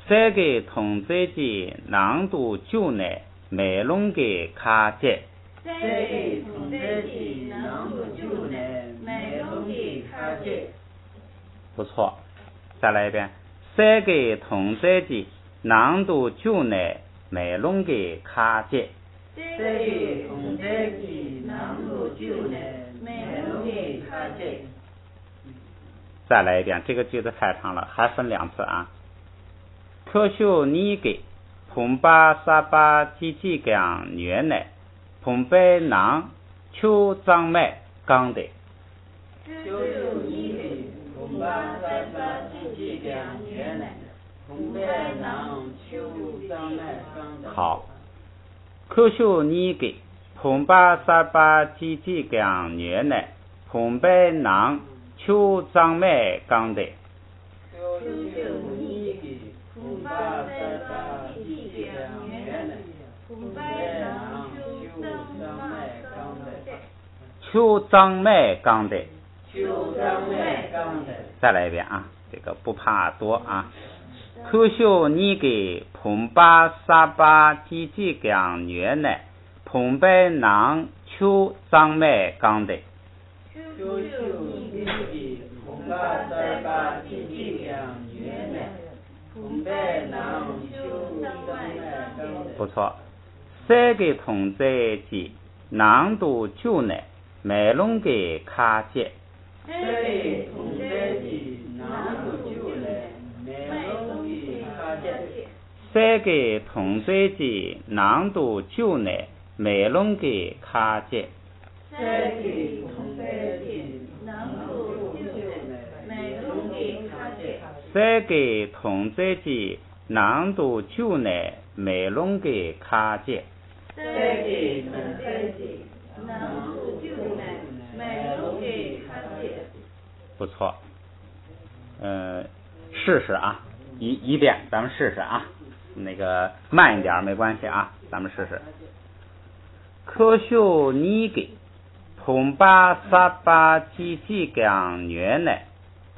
三个同在即囊度就呢，美容给卡接，三个同在即囊度就呢，美容给卡接，不错，再来一遍。三个同在即囊度就呢，美容给卡接，三个同在即囊度就呢，美容给卡接。再来一遍，这个句子太长了，还分两次啊。可修你给蓬巴三八几几个样原来，蓬白囊秋张麦刚的，好，可修你给蓬巴三八几几个样原来，蓬白囊秋张麦刚的，秋张麦刚的，再来一遍啊，这个不怕多啊。可修你给蓬巴三八几几个样原来，蓬白囊秋张麦刚的，不错。三个同在即难度就难美容给卡接。三个同在即难度就难美容给卡接。三个同在即难度就难美容给卡接。三个同在即难度就难美容给卡接。三个同在即难度就难美容给卡接。三个同在即难度就难美容给卡接。不错。试试啊，一遍，咱们试试啊。那个慢一点没关系啊，咱们试试。可修你给蓬巴沙巴几几gang原来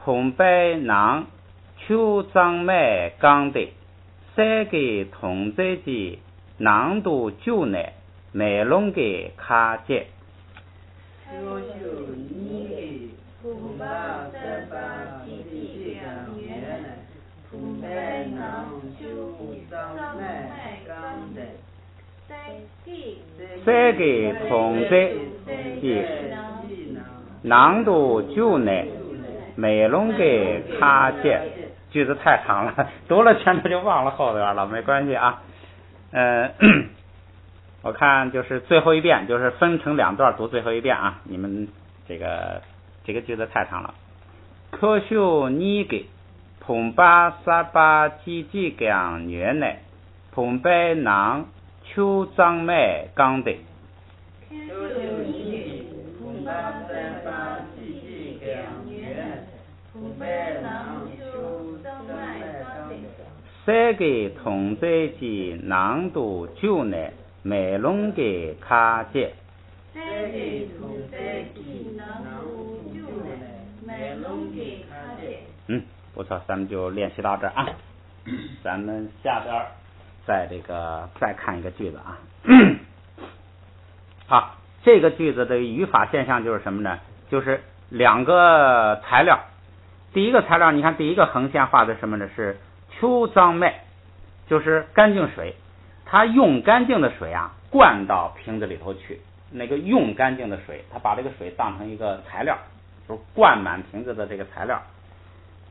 蓬白囊秋张麦刚的三个同在即难度就难美容给卡接。可修你给蓬巴沙巴几几gang原来蓬白囊秋张麦刚的三个同在即难度就难美容给卡接。句子太长了，读了前头就忘了后边了，没关系啊。我看就是最后一遍，就是分成两段读最后一遍啊。你们这个句子太长了。可修你给蓬巴沙巴几几gang原来蓬白囊秋张麦刚的。可修你蓬巴沙巴几几gang原来蓬白囊秋张麦刚的。三个同在即难度就难美容给卡接。三个同在即难度就难美容给卡接。不错，咱们就练习到这儿啊。咱们下边再看一个句子啊。好，这个句子的语法现象就是什么呢？就是两个材料。第一个材料，你看第一个横线画的什么呢？是秋脏麦，就是干净水。他用干净的水啊灌到瓶子里头去。那个用干净的水，他把这个水当成一个材料，就是灌满瓶子的这个材料。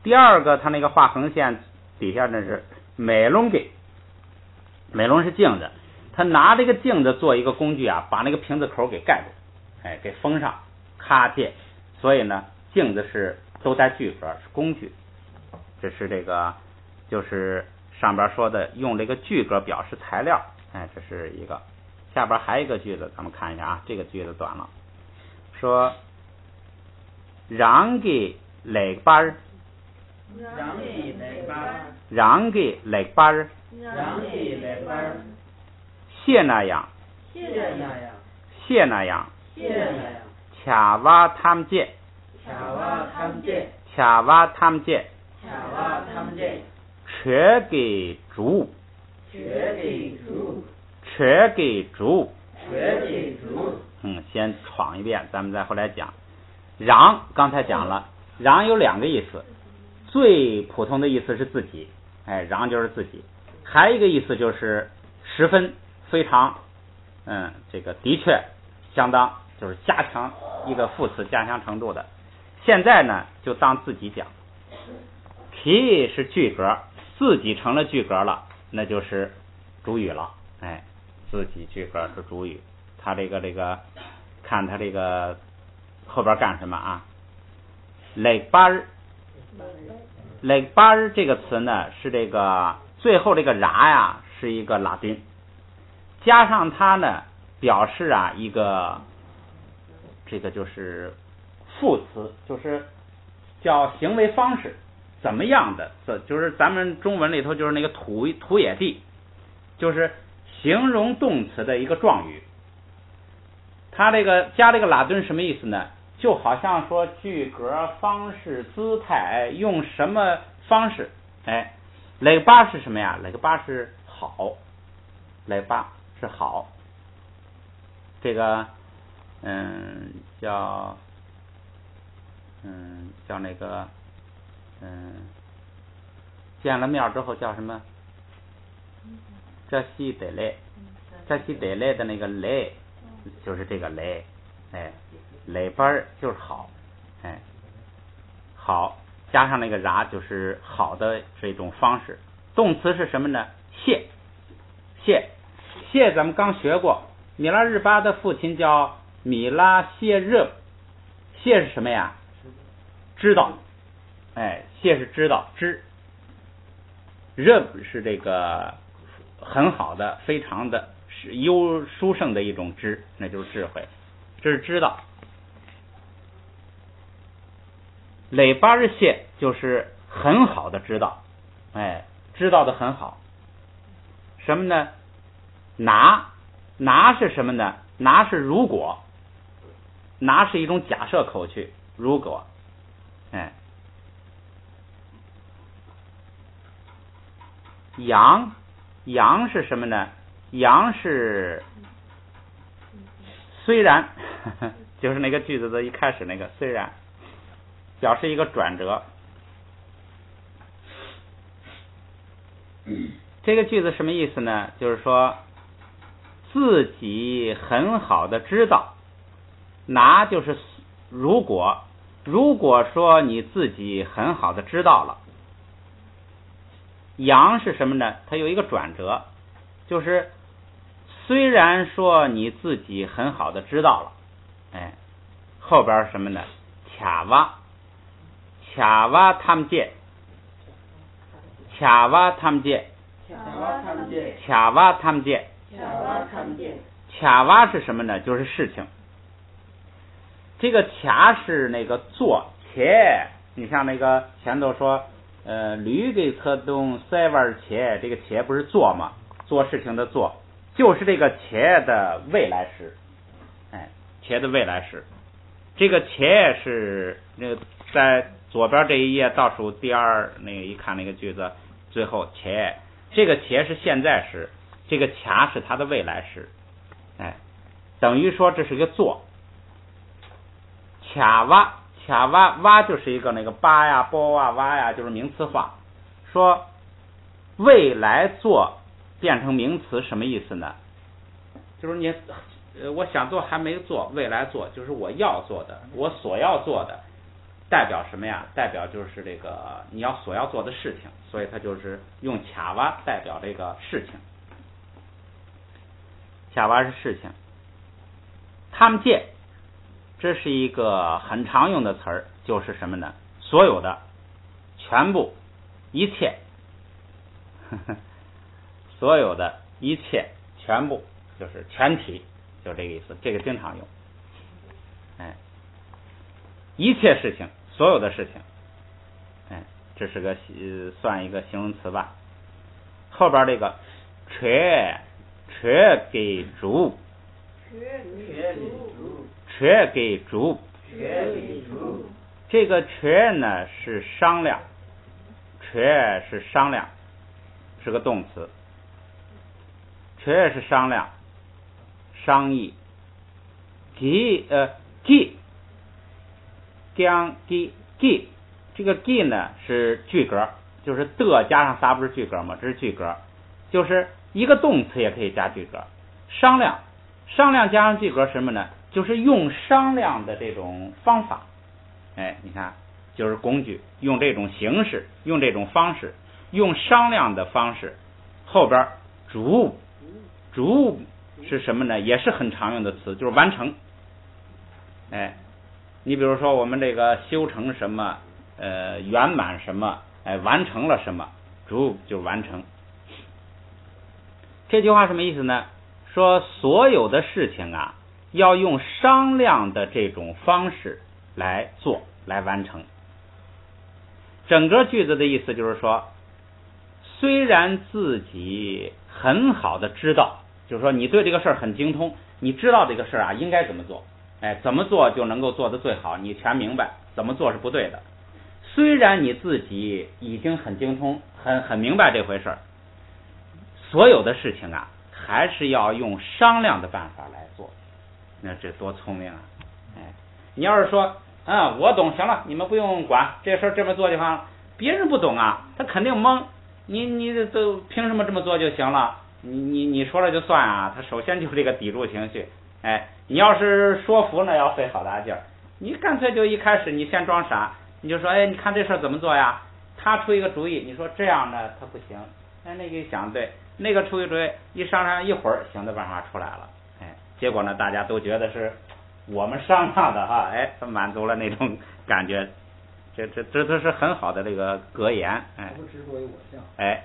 第二个，他那个画横线底下那是美容给，美容是镜子，他拿这个镜子做一个工具啊，把那个瓶子口给盖住，给封上，卡接。所以呢，镜子是都带句格，是工具。这是这个就是上边说的用这个句格表示材料，这是一个。下边还有一个句子，咱们看一下啊，这个句子短了，说让给来巴儿。让给来巴儿，谢那样，恰瓦他们见，全给主，先闯一遍，咱们再回来讲。让刚才讲了，让有两个意思。最普通的意思是自己，让就是自己，还有一个意思就是十分非常，这个的确相当，就是加强一个副词加强程度的。现在呢就当自己讲，其是句格，自己成了句格了，那就是主语了，自己句格是主语。他这个看他这个后边干什么啊？来巴儿。来巴儿这个词呢，是这个最后这个然呀，是一个拉丁，加上它呢，表示啊一个这个就是副词，就是叫行为方式，怎么样的？就是咱们中文里头就是那个土野地，就是形容动词的一个状语。它这个加这个拉丁什么意思呢？就好像说句格、方式、姿态，用什么方式？来巴是什么呀？来个巴是好，来巴是好。这个叫那个见了面之后叫什么？这西得来，这西得来的那个来，就是这个来，哎，来班就是好，哎，好加上那个然就是好的这种方式。动词是什么呢？谢，谢咱们刚学过，米拉日巴的父亲叫米拉谢热，谢是什么呀？知道，哎，谢是知道，知，热是这个很好的，非常的是殊胜的一种知，那就是智慧，这是知道。累巴日谢就是很好的知道，哎，知道的很好。什么呢？拿是什么呢？拿是如果，拿是一种假设口句，如果，哎，扬是什么呢？扬是虽然，就是那个句子的一开始那个虽然，表示一个转折。这个句子什么意思呢？就是说自己很好的知道，拿就是如果说你自己很好的知道了，扬是什么呢？它有一个转折，就是虽然说你自己很好的知道了，哎，后边什么呢？卡哇他们见，卡哇他们是什么呢？就是事情。这个卡是那个做且，你像那个前头说驴给车动塞弯且，这个且不是做吗？做事情的做，就是这个且的未来时，哎，且的未来时。这个且是那个在左边这一页倒数第二那个一看那个句子最后且，这个且是现在时，这个卡是它的未来时，哎，等于说这是个做。卡哇就是一个那个巴呀波啊哇呀，就是名词化。说未来做变成名词什么意思呢？就是你我想做还没做，未来做就是我要做的，我所要做的，代表什么呀？代表就是这个你要所要做的事情，所以它就是用卡哇代表这个事情。卡哇是事情。他们见，这是一个很常用的词儿，就是什么呢？所有的，全部，一切，所有的，一切，全部，就是全体，就这个意思。这个经常用，哎，一切事情，所有的事情，哎，这是个算一个形容词吧。后边这个全给主。全给主，这个全呢是商量，全是商量，是个动词。全是商量，商议。给这个给呢是句格，就是的加上仨不是句格吗？这是句格，就是一个动词也可以加句格。商量加上句格什么呢？就是用商量的这种方法，哎，你看，就是工具，用这种形式，用这种方式，用商量的方式。后边主是什么呢？也是很常用的词，就是完成。哎，你比如说我们这个修成什么，圆满什么，哎，完成了什么，主就是完成。这句话什么意思呢？说所有的事情啊，要用商量的这种方式来做，来完成。整个句子的意思就是说，虽然自己很好的知道，就是说你对这个事儿很精通，你知道这个事儿啊应该怎么做，哎，怎么做就能够做得最好，你全明白，怎么做是不对的。虽然你自己已经很精通，很明白这回事儿，所有的事情啊，还是要用商量的办法来做。那这多聪明啊！哎，你要是说我懂，行了，你们不用管这事儿，这么做就好了。别人不懂啊，他肯定懵。你都凭什么这么做就行了？你说了就算啊，他首先就是这个抵触情绪。哎，你要是说服呢，要费好大劲儿。你干脆就一开始你先装傻，你就说，哎，你看这事儿怎么做呀？他出一个主意，你说这样呢他不行，哎，那个想对，那个出一主意，一商量一会儿，行的办法出来了。哎，结果呢，大家都觉得是我们商量的哈，哎，他满足了那种感觉，这都是很好的这个格言。哎，不执着于我相。哎，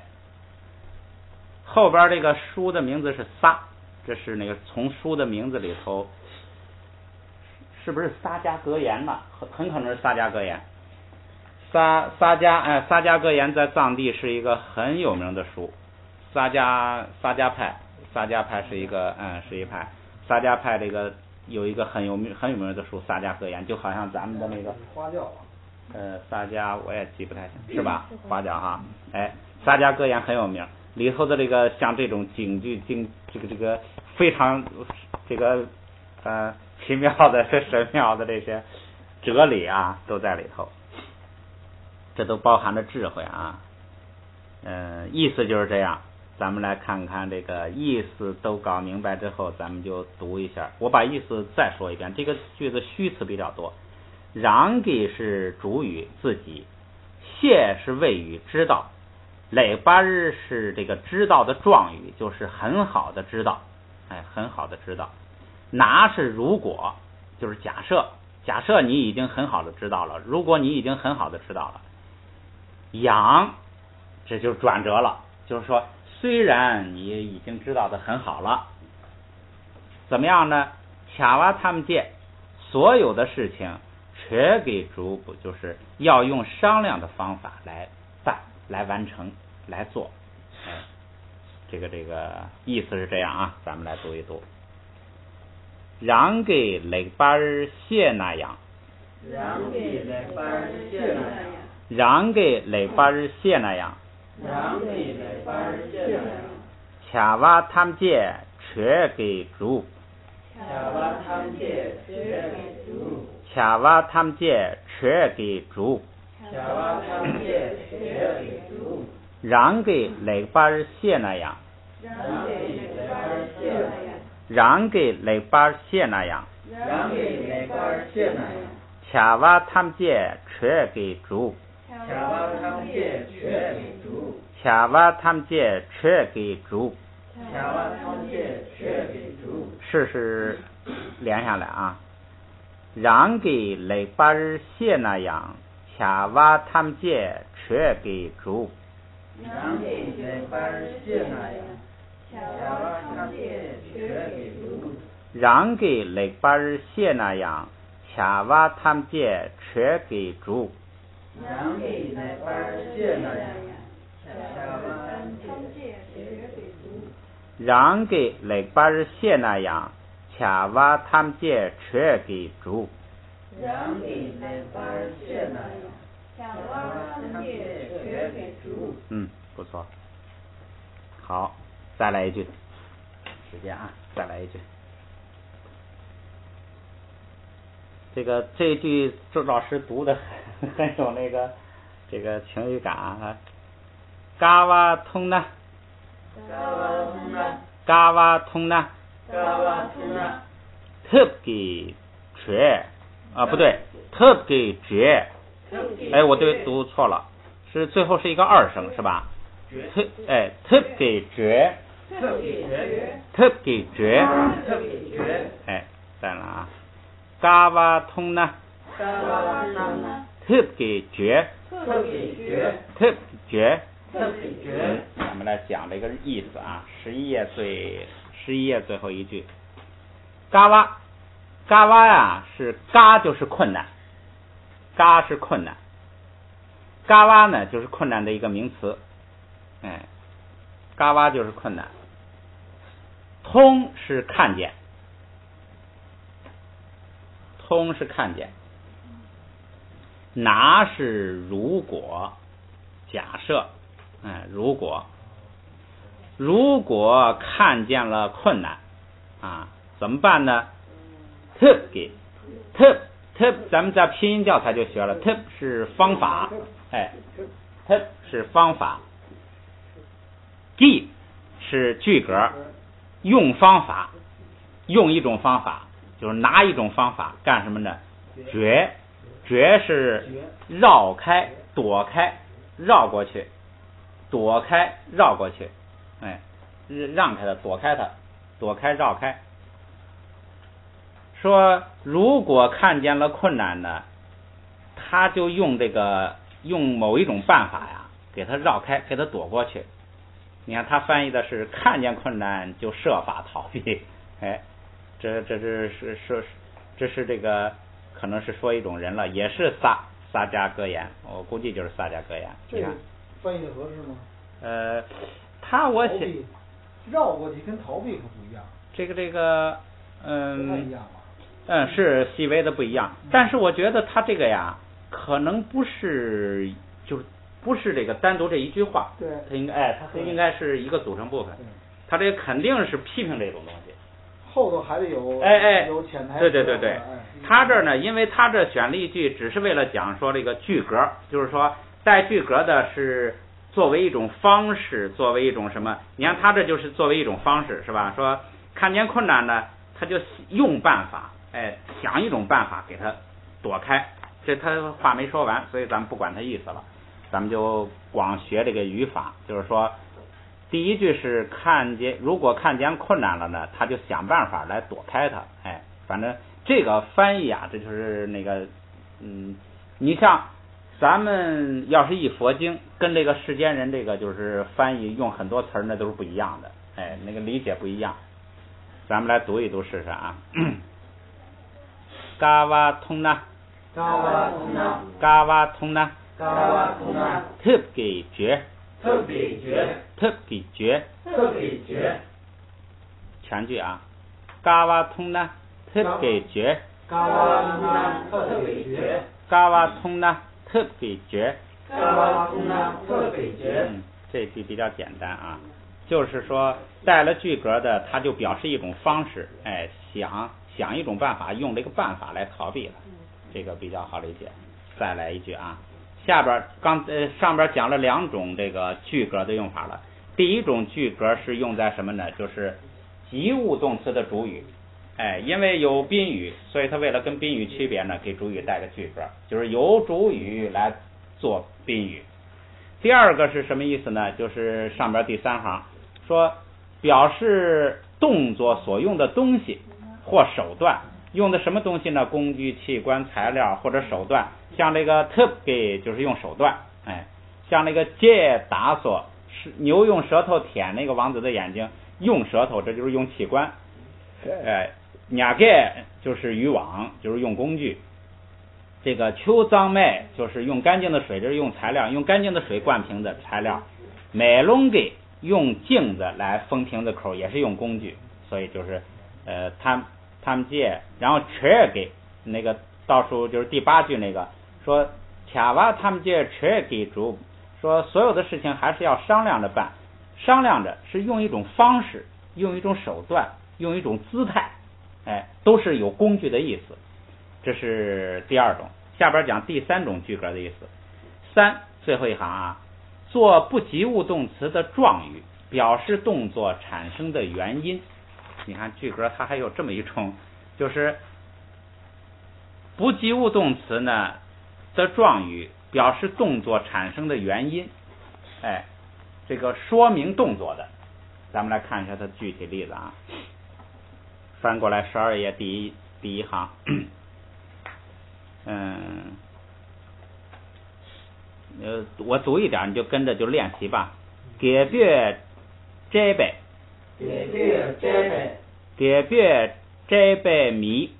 后边这个书的名字是撒，这是那个从书的名字里头，是不是撒迦格言呢？很可能是撒迦格言。撒迦格言在藏地是一个很有名的书。撒迦派是一个是一派。撒迦派这个有一个很有名的书撒迦格言，就好像咱们的那个花教撒迦我也记不太清，是吧？花教哈，哎，撒迦格言很有名，里头的这个像这种警句这个非常这个奇妙的神妙的这些哲理啊都在里头，这都包含着智慧啊。意思就是这样。咱们来看看这个意思都搞明白之后，咱们就读一下。我把意思再说一遍。这个句子虚词比较多。让给是主语自己，谢是谓语知道，累巴日是这个知道的状语，就是很好的知道，哎，很好的知道。拿是如果，就是假设你已经很好的知道了，如果你已经很好的知道了。养，这就转折了，就是说虽然你已经知道的很好了，怎么样呢？卡瓦他们界所有的事情全给逐步，就是要用商量的方法来办、来完成、来做。哎，这个意思是这样啊，咱们来读一读。让给雷巴尔谢那样，让给雷巴尔谢那样，让给雷巴尔谢那样，让给雷巴尔谢那样，卡瓦他们界全给逐，卡瓦他们界全给逐，卡瓦他们界全给逐，卡瓦他们界全给逐，让给雷巴尔谢那样，让给雷巴尔谢那样，让给雷巴尔谢那样，让给雷巴尔谢那样，卡瓦他们界全给逐，卡瓦他们界全给逐，卡瓦他们界全给逐，卡瓦他们界全给逐，是连下来啊。让给雷巴尔谢那样，卡瓦他们界全给逐，让给雷巴尔谢那样，卡瓦他们界全给逐，让给雷巴尔谢那样，卡瓦他们界全给逐，让给雷巴尔谢那样，卡瓦他们界全给逐，让给雷巴尔谢那样，卡瓦他们界全给逐，让给雷巴尔谢那样，卡瓦他们界全给逐。不错。好，再来一句。时间啊，再来一句。这一句周老师读的很有这个情绪感啊。嘎瓦通呢？嘎瓦通呢？特给绝啊，不对，特给绝。哎，我读错了，是最后是一个二声是吧？特给绝，特给绝，哎，再来啊。嘎瓦通呢？特给绝，特绝。咱们来讲这个意思啊。11页最后一句。嘎瓦呀，是嘎就是困难，嘎是困难，嘎瓦呢就是困难的一个名词。哎，嘎瓦就是困难。通是看见，通是看见。拿是如果，假设。如果看见了困难啊，怎么办呢？特给特，咱们在拼音教材就学了，特是方法，哎，特是方法。给是句格，用一种方法，就是拿一种方法干什么呢？绝是绕开、躲开、绕过去，躲开、绕过去，哎，让开它，躲开它，躲开、绕开。说如果看见了困难呢，他就用某一种办法呀，给他绕开，给他躲过去。你看他翻译的是看见困难就设法逃避，哎，这是这个可能是说一种人了，也是撒迦格言，我估计就是撒迦格言。这个翻译的合适吗？我写绕过去跟逃避可不一样。这个不太一样吧？是细微的不一样，但是我觉得他这个呀，可能不是这个单独这一句话，对，它应该是一个组成部分，它这肯定是批评这种东西，后头还得有有潜台词。对，他这儿呢，因为他这选了一句，只是为了讲说这个句格，就是说带句格的是作为一种方式，作为一种什么？你看他这就是作为一种方式，是吧？说看见困难呢，他就用办法，想一种办法给他躲开。这他话没说完，所以咱们不管他意思了，咱们就光学这个语法，就是说，第一句是如果看见困难了呢，他就想办法来躲开它。反正这个翻译啊，这就是那个，你像咱们要是译佛经，跟这个世间人这个就是翻译用很多词儿，那都是不一样的，那个理解不一样。咱们来读一读试试啊。嘎瓦通纳，嘎瓦通纳，特给觉，全句啊。嘎瓦通纳，特给觉，嘎瓦通纳，特给觉。这句比较简单啊，就是说带了句格的，它就表示一种方式，想一种办法，用这个办法来逃避了，这个比较好理解。再来一句啊，上边讲了2种这个句格的用法了。第一种句格是用在什么呢？就是及物动词的主语，因为有宾语，所以他为了跟宾语区别呢，给主语带个句格，就是由主语来做宾语。第二个是什么意思呢？就是上边第3行说表示动作所用的东西或手段，用的什么东西呢？工具、器官、材料或者手段。像这个特给就是用手段，像那个借打索是牛用舌头舔那个王子的眼睛，用舌头，这就是用器官。雅盖就是渔网，就是用工具。这个秋脏麦就是用干净的水，这是用材料，用干净的水灌瓶的材料。买龙给用镜子来封瓶子口，也是用工具。所以就是他们借，然后全给那个倒数就是第8句那个说卡瓦他们借全给主，说所有的事情还是要商量着办，商量着是用一种方式，用一种手段，用一种姿态，都是有工具的意思。这是第2种。下边讲第3种句格的意思。3最后一行啊，做不及物动词的状语，表示动作产生的原因。你看句格它还有这么一种，就是不及物动词呢的状语表示动作产生的原因，这个说明动作的。咱们来看一下它的具体例子啊。翻过来12页第一行。我读一点，你就跟着就练习吧。给别摘呗，给别摘呗米，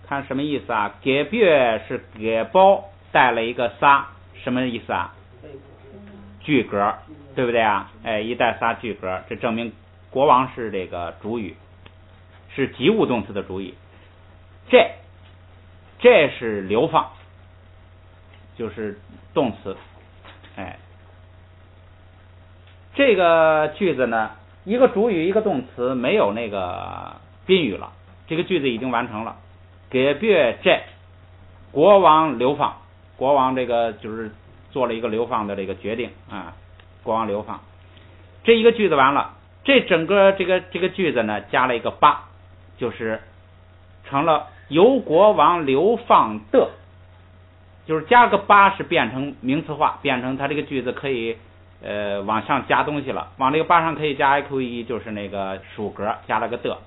看什么意思啊？给别是给包带了一个撒，什么意思啊？句格，对不对啊？一带撒句格，这证明国王是这个主语，是及物动词的主语。这是流放，就是动词。这个句子呢，一个主语一个动词，没有那个宾语了，这个句子已经完成了。给别这国王流放，国王这个就是做了一个流放的这个决定啊，国王流放。这一个句子完了，这整个这个句子呢加了一个八，就是成了由国王流放的，就是加个八是变成名词化，变成它这个句子可以往上加东西了，往这个八上可以加 IQE， 就是那个属格加了个的，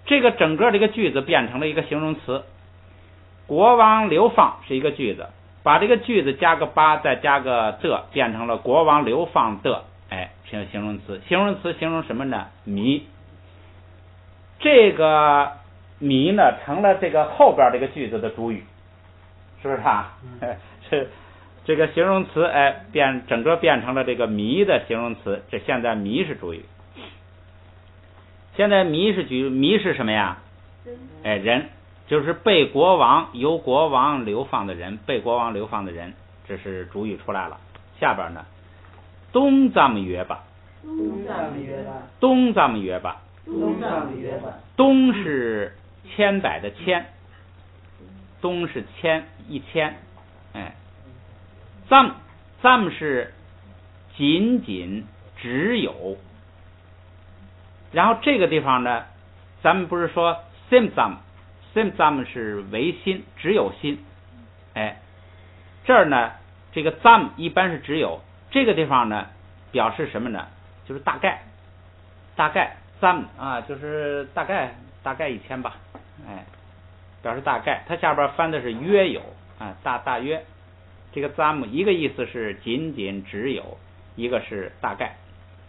这个整个这个句子变成了一个形容词。国王流放是一个句子，把这个句子加个八再加个的，变成了国王流放的，哎，成形容词。形容词形容什么呢？迷。这个迷呢成了这个后边这个句子的主语，是不是啊？是这个形容词哎整个变成了这个迷的形容词，这现在迷是主语。现在迷是什么呀？哎，人，就是被国王由国王流放的人，被国王流放的人，这是主语出来了。下边呢，东咱们约吧，东咱们约吧，东是千百的千，东是一千，哎，咱们是仅仅只有。然后这个地方呢，咱们不是说 sim 咱们是唯心，只有心，哎，这儿呢这个咱们一般是只有，这个地方呢表示什么呢？就是大概咱们啊，就是大概1000吧，哎，表示大概。它下边翻的是约有啊，大约。这个咱们一个意思是仅仅只有，一个是大概。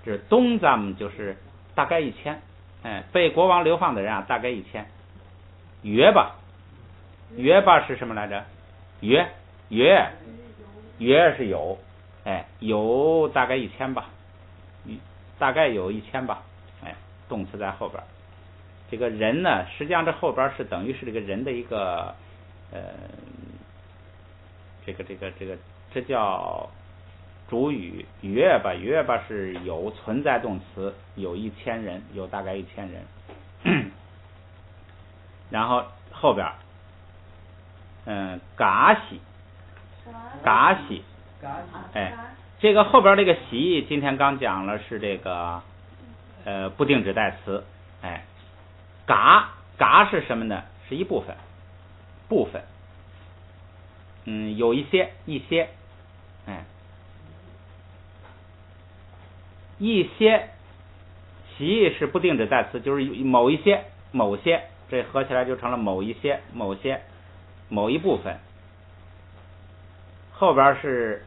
这是东咱们就是大概1000，哎，被国王流放的人啊，大概1000。约吧是什么来着？约是有，哎，有大概1000吧，大概有1000吧，哎，动词在后边。这个人呢，实际上这后边是等于是这个人的一个这叫主语。约吧是有存在动词，有1000人，有大概1000人。然后后边嘎喜，哎，这个后边这个喜今天刚讲了是这个不定指代词，哎，嘎是什么呢？是一部分，有一些，哎，一些，喜是不定指代词，就是某些，这合起来就成了某一些，某一部分。后边是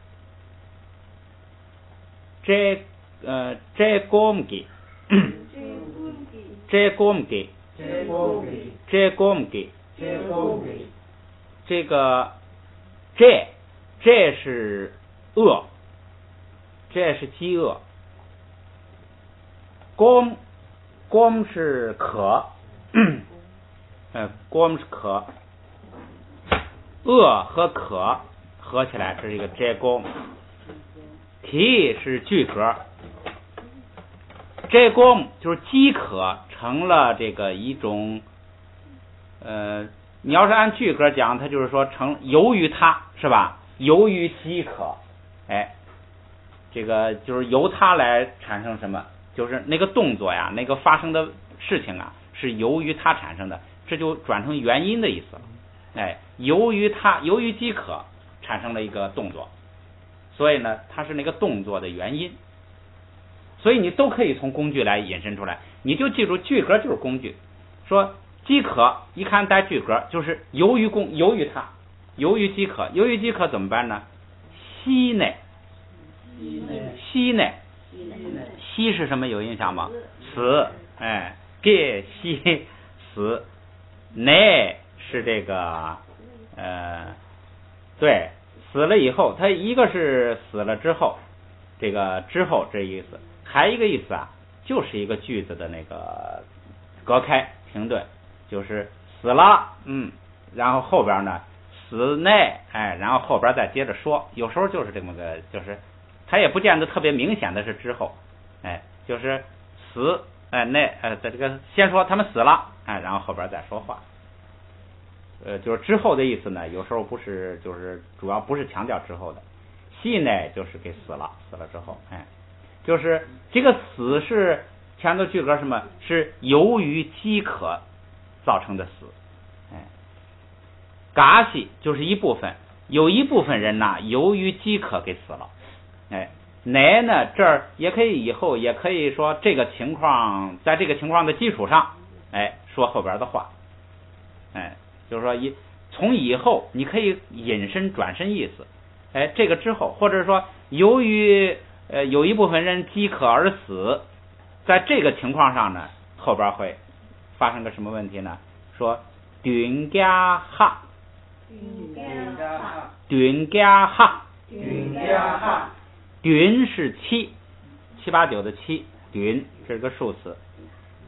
这个这是饿，这是饥饿。光是渴，光是渴，饿和渴合起来是一个这光。题是句格，这光就是饥渴成了这个一种你要是按句格讲，它就是说由于它是吧？由于饥渴，哎，这个就是由它来产生什么？就是那个动作呀，那个发生的事情啊，是由于它产生的，这就转成原因的意思了。哎，由于饥渴产生了一个动作，所以呢，它是那个动作的原因。所以你都可以从工具来引申出来，你就记住句格就是工具。说饥渴，一看带句格，就是由于饥渴怎么办呢？息内，息是什么？有印象吗？死，哎，给息死，内是这个对，死了以后，它一个是死了之后，这个之后这意思，还一个意思啊，就是一个句子的那个隔开停顿，就是死了，然后后边呢死内，哎，然后后边再接着说，有时候就是这么个，就是它也不见得特别明显的是之后，哎，就是死，哎，内，这个先说他们死了，哎，然后后边再说话。就是之后的意思呢，有时候不是，就是主要不是强调之后的，系呢就是给死了之后，就是这个死是前头句格什么？是由于饥渴造成的死，嘎系就是一部分，有一部分人呢由于饥渴给死了，乃呢这儿也可以以后也可以说这个情况，在这个情况的基础上，说后边的话，就是说从以后你可以引申转申意思，这个之后，或者说由于有一部分人饥渴而死，在这个情况上呢，后边会发生个什么问题呢？说短加哈，短加哈，短是7、8、9的7，短是个数词，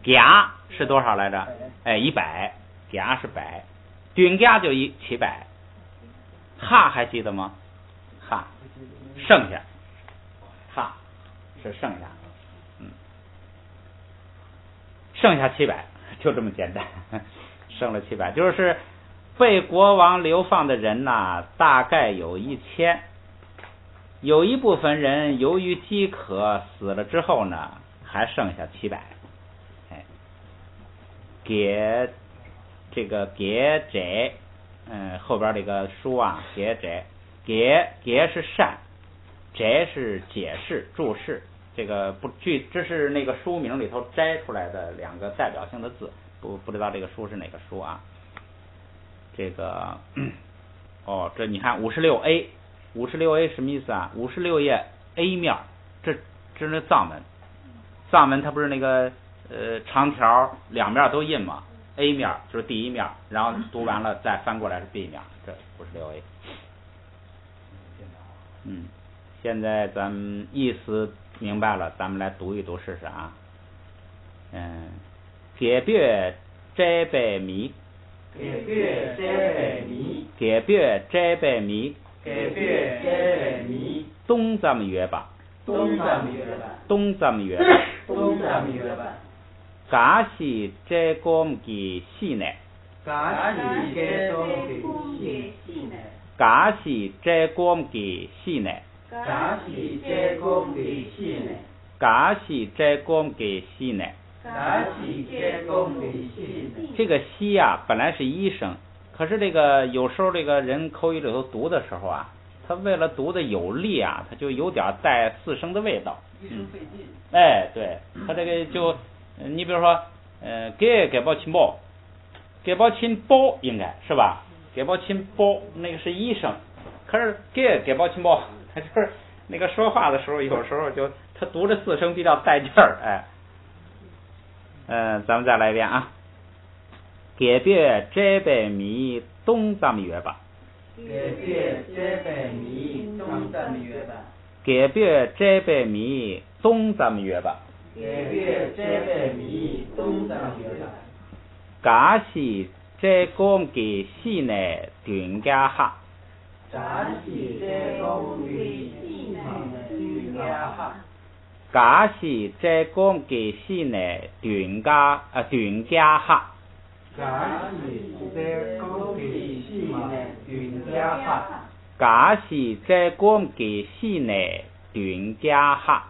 加是多少来着？100，加是100，短加就700，哈还记得吗？哈，剩下，哈是剩下，剩下700，就这么简单，剩了700，就是被国王流放的人呐，大概有1000，有一部分人由于饥渴死了之后呢，还剩下700，给这个给这，后边这个书啊，给这，给是善，这是解释注释，这个这是那个书名里头摘出来的2个代表性的字，不知道这个书是哪个书啊？这个这你看56A 什么意思啊？56页 A 面，这是藏文它不是那个长条2面都印吗？A 面就是第一面，然后读完了再翻过来是 B 面，这56A。现在咱们意思明白了，咱们来读一读试试啊。给别摘白米，东咱们约吧，嘎西摘光给西呢，嘎西摘光给西呢，这个西啊本来是1声，可是这个有时候这个人口语里头读的时候啊，他为了读的有力啊，他就有点带4声的味道，一声费劲。对，他这个就你比如说给包亲包，给包亲包应该是吧？给包亲包那个是1声，可是给包亲包，他就是那个说话的时候，有时候就他读着4声比较带劲儿，咱们再来一遍啊。给别摘白米东咱们约吧，给别摘白米东咱们约吧，嘎西摘光给西呢短加哈，嘎西摘光给西呢短加哈，嘎西摘光给西呢短加哈，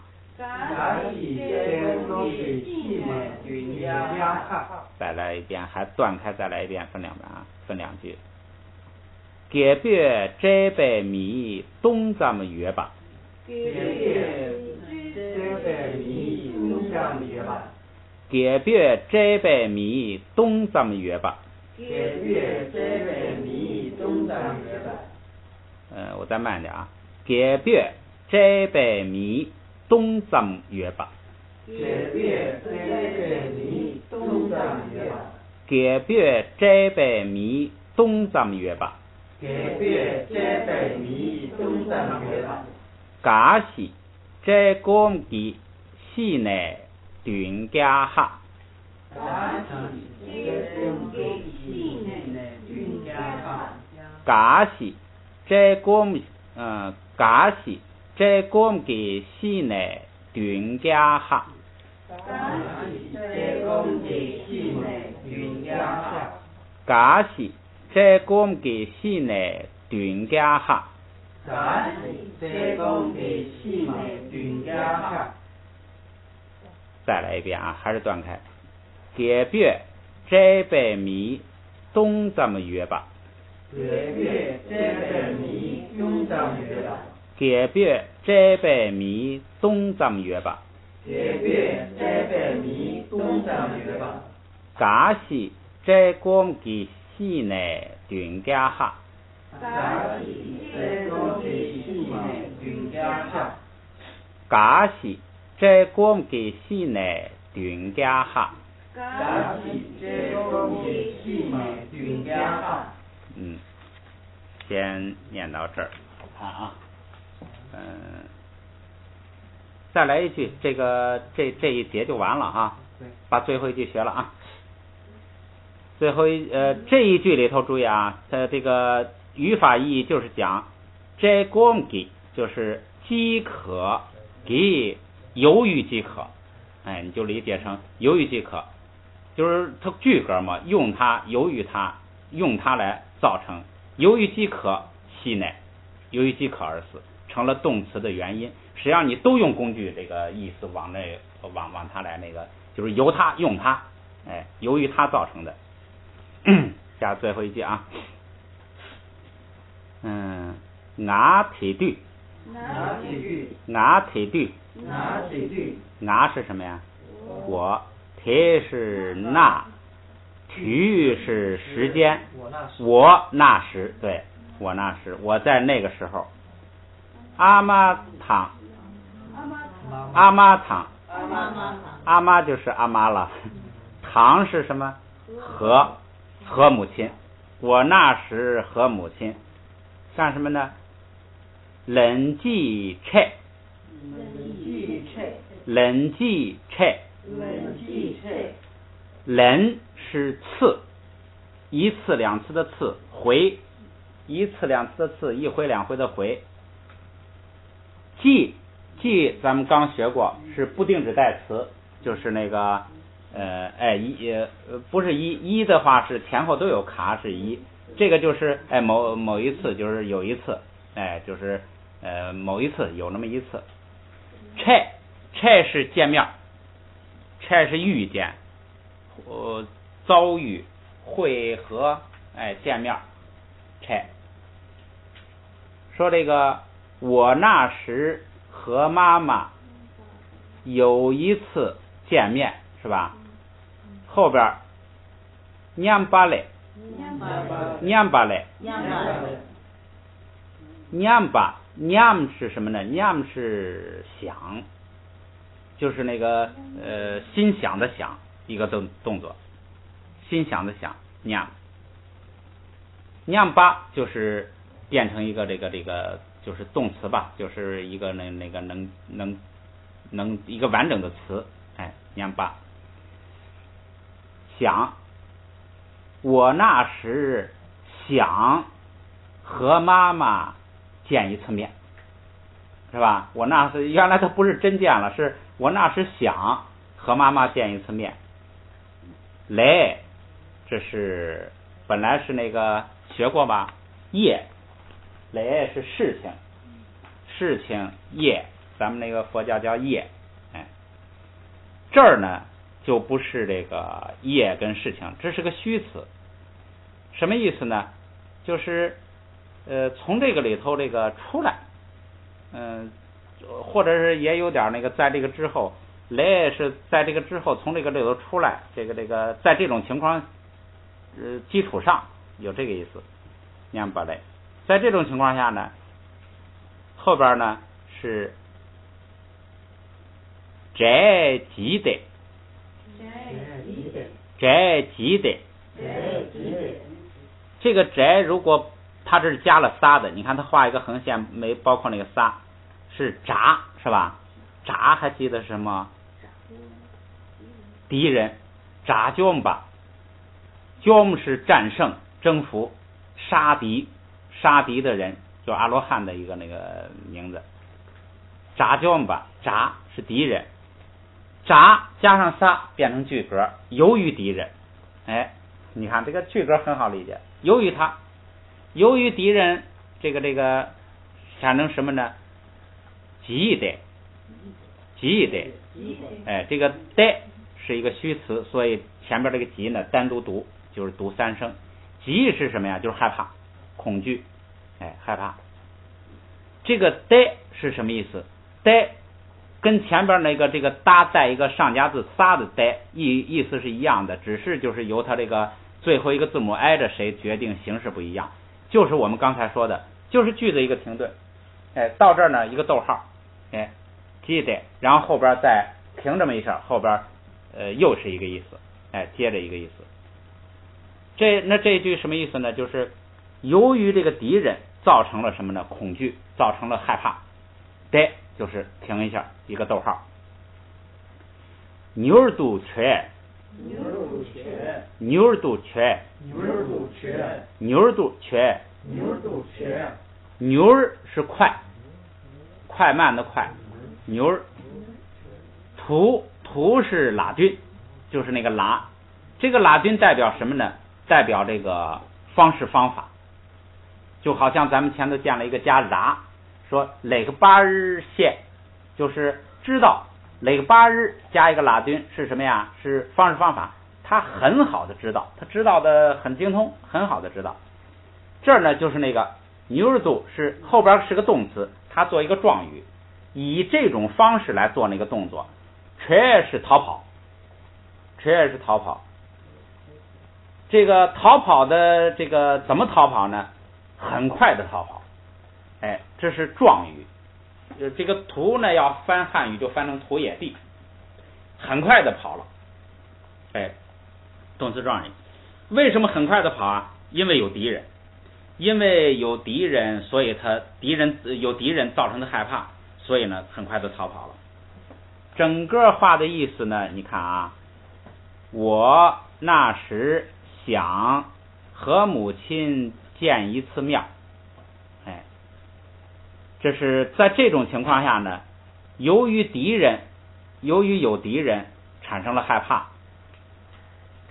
再来一遍，还断开再来一遍，分2遍啊，分2句。给别摘白米东咱们约吧，给别摘白米东咱们约吧，我再慢点啊，给别摘白米东咱们约吧，给别摘白米东咱们约吧，嘎西摘光给西呢短加哈，嘎西摘光给西呢短加哈，嘎西这公给西内顿家哈。假使这公给西内顿家哈。再来一遍啊，还是断开。给别这百米东怎么约吧？给别这百米东怎么约吧？给别这百米东怎么约吧？给别这百米东怎么约吧？假使这公给西内顿家哈。假使这公给西内顿家哈。假使这公给西内顿家哈。假使这公给西内顿家哈。先念到这儿，看啊，再来一句，这一节就完了哈，把最后一句学了啊。最后这一句里头注意啊，它这个语法意义就是讲，这公给就是饥渴，给由于饥渴，你就理解成由于饥渴，就是它句格嘛，由于它用它来造成。由于饥渴西内，由于饥渴而死，成了动词的原因。实际上你都用工具这个意思往它来那个，就是由它用它，由于它造成的。加最后一句啊，牙体对，牙是什么呀？我，铁是那。体是时间，我那时，对，我那时，我在那个时候。阿妈汤，阿妈就是阿妈了。堂是什么？和母亲。我那时和母亲干什么呢？冷记拆，冷是次，一次两次的次，回一次两次的次，一回两回的回。记咱们刚学过，是不定指代词，就是那个不是一的话是前后都有卡是一，这个就是某一次就是有一次，就是某一次有那么一次。拆是见面，拆是遇见。遭遇会合见面拆。说这个我那时和妈妈有一次见面是吧？后边娘巴嘞，娘是什么呢？娘是想，就是那个心想的想，一个动作，心想的想，娘巴就是变成一个这个就是动词吧，就是一个那个能一个完整的词，娘巴。想，我那时想和妈妈见一次面，是吧？我那时原来他不是真见了，是我那时想和妈妈见一次面。来，这是本来是那个学过吧？业，来是事情业，咱们那个佛教叫业，这儿呢就不是这个业跟事情，这是个虚词。什么意思呢？就是从这个里头这个出来，或者是也有点那个在这个之后，来是在这个之后从这个里头出来，这个在这种情况基础上有这个意思。念不来，在这种情况下呢，后边呢是摘吉的，这个摘如果它这是加了撒的，你看它画一个横线没包括那个撒，是札是吧？札还记得什么？敌人，札将吧，将是战胜征服杀敌的人，就阿罗汉的一个那个名字。札将吧，札是敌人，札加上撒变成句格，由于敌人，你看这个句格很好理解。由于敌人这个产生什么呢？急的，哎，这个的是一个虚词，所以前边这个急呢单独读就是读3声。急是什么呀？就是害怕、恐惧，哎，害怕。这个的是什么意思？的跟前边那个这个搭带一个上加字撒的的意思是一样的，只是就是由它这个最后一个字母挨着谁决定形式不一样。就是我们刚才说的，就是句子一个停顿，哎，到这儿呢一个逗号，哎，记得，然后后边再停这么一下，后边又是一个意思，哎，接着一个意思。这一句什么意思呢？就是由于这个敌人造成了什么呢？恐惧，造成了害怕。的就是停一下，一个逗号。牛儿肚缺，牛儿肚缺，牛儿是快慢的快，牛儿。图是拉丁，就是那个拉，这个拉丁代表什么呢？代表这个方式方法，就好像咱们前头见了一个加然，说哪个巴日线，就是知道哪个巴日加一个拉丁是什么呀？是方式方法，他很好的知道，他知道的很精通，很好的知道。这儿呢就是那个牛儿肚是后边是个动词，他做一个状语，以这种方式来做那个动作。这是逃跑，这个逃跑的这个怎么逃跑呢？很快的逃跑，哎，这是状语。这个图呢要翻汉语就翻成图野地，很快的跑了，哎，动词状语。为什么很快的跑啊？因为有敌人，所以有敌人造成的害怕，所以呢很快的逃跑了。整个话的意思呢，你看啊，我那时想和母亲见一次面，哎，这是在这种情况下呢，由于有敌人产生了害怕，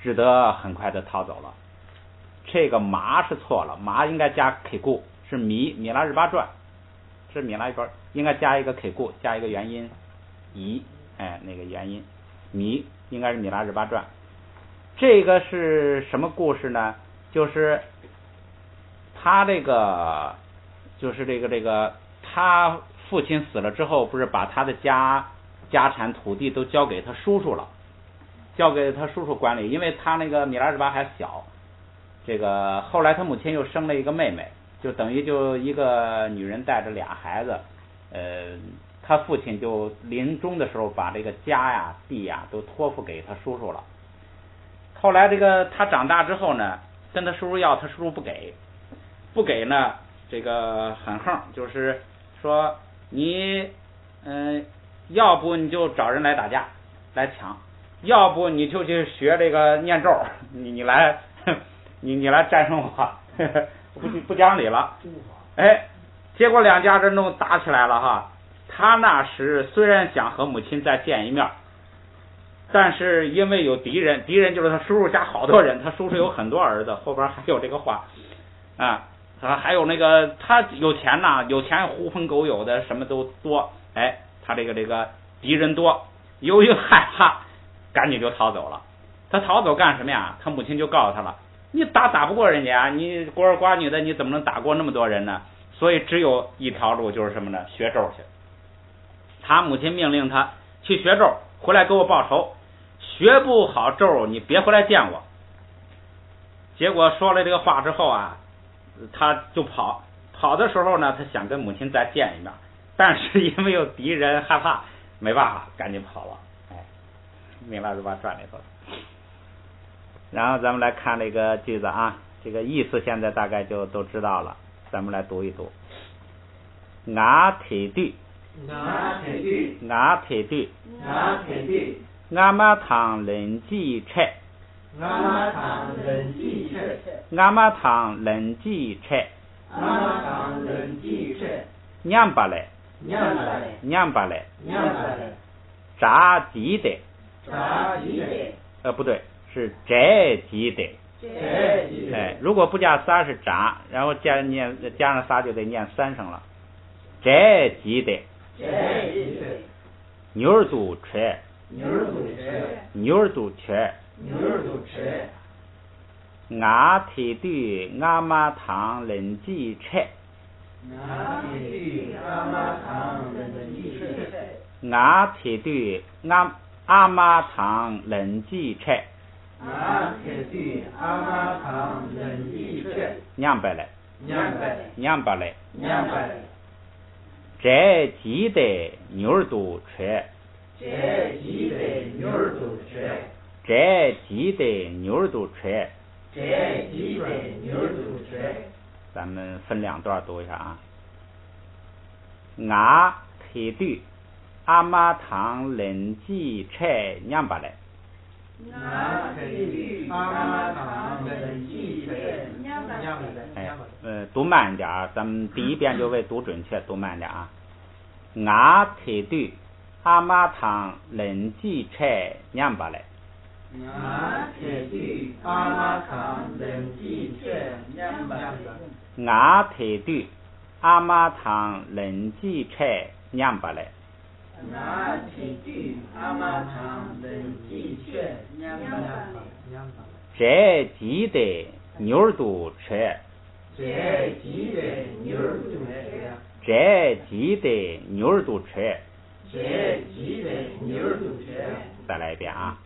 只得很快的逃走了。这个麻是错了，麻应该加 k 固，是米拉日巴传，是米拉日巴，应该加一个 k 固，加一个元音乙，哎，那个元音米应该是米拉日巴传。这个是什么故事呢？就是他这个他父亲死了之后，不是把他的家产土地都交给他叔叔了，交给他叔叔管理，因为他那个米拉日巴还小。这个后来他母亲又生了一个妹妹，就等于就一个女人带着俩孩子，他父亲就临终的时候把这个家呀地呀都托付给他叔叔了。后来这个他长大之后呢，跟他叔叔要，他叔叔不给呢，这个很横，就是说你要不你就找人来打架来抢，要不你就去学这个念咒，你来战胜我，不讲理了。哎，结果两家人弄打起来了哈。他那时虽然想和母亲再见一面，但是因为有敌人就是他叔叔家好多人，他叔叔有很多儿子，后边还有这个话啊，还有那个他有钱呐，有钱狐朋狗友的什么都多，哎，他这个敌人多，由于害怕，赶紧就逃走了。他逃走干什么呀？他母亲就告诉他了，你打不过人家，你孤儿寡女的，你怎么能打过那么多人呢？所以只有一条路，就是什么呢？学咒去。他母亲命令他去学咒，回来给我报仇。学不好咒，你别回来见我。结果说了这个话之后啊，他就跑的时候呢，他想跟母亲再见一面，但是因为有敌人，害怕，没办法，赶紧跑了。哎，米拉日巴传里头。然后咱们来看这个句子啊，这个意思现在大概就都知道了，咱们来读一读。我提对，我们堂人记车，娘巴来，炸鸡的，不对，是摘鸡的，哎，如果不加撒是扎，然后加上撒就得念3声了。摘鸡的，牛儿肚吃，牛儿肚吃，俺腿对俺妈糖冷鸡吃，俺腿对阿妈糖冷鸡吃，娘白来，摘鸡的牛儿肚吃，摘鸡的牛儿肚吃，咱们分2段读一下啊。俺腿对阿妈糖冷鸡吃，娘白来。读慢点儿，咱们第一遍就为读准确，读慢点啊。俺腿对阿妈糖冷鸡吃，娘白来。俺腿对阿妈糖冷鸡吃，娘白来。摘鸡的牛儿肚吃，再来一遍啊。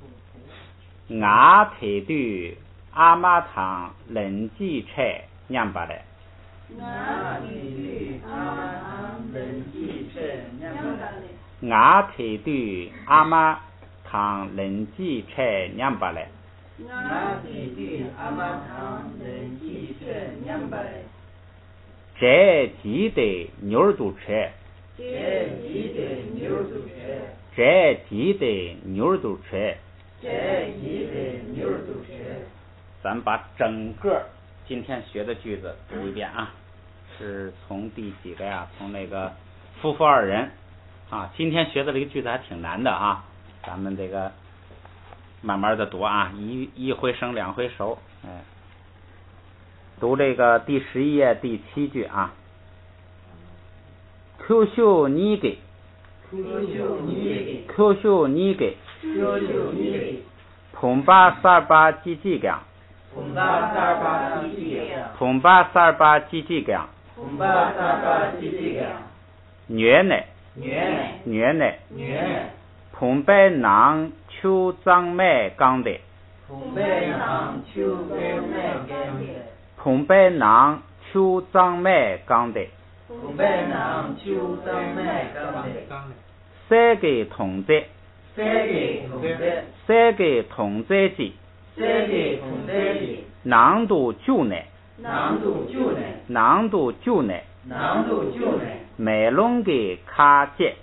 俺腿对阿妈糖冷鸡吃，娘白来。俺腿对阿妈糖冷鸡吃，娘白来。摘鸡的牛儿肚吃，咱们把整个今天学的句子读一遍啊。是从第几个呀？从那个夫妇2人啊。今天学的这个句子还挺难的啊，咱们这个慢慢的读啊，一回生2回熟。读这个第11页第7句啊。Q秀你给碰把38几几个女呢碰白囊秋张麦刚的三个同志囊肚酒呢美容给卡姐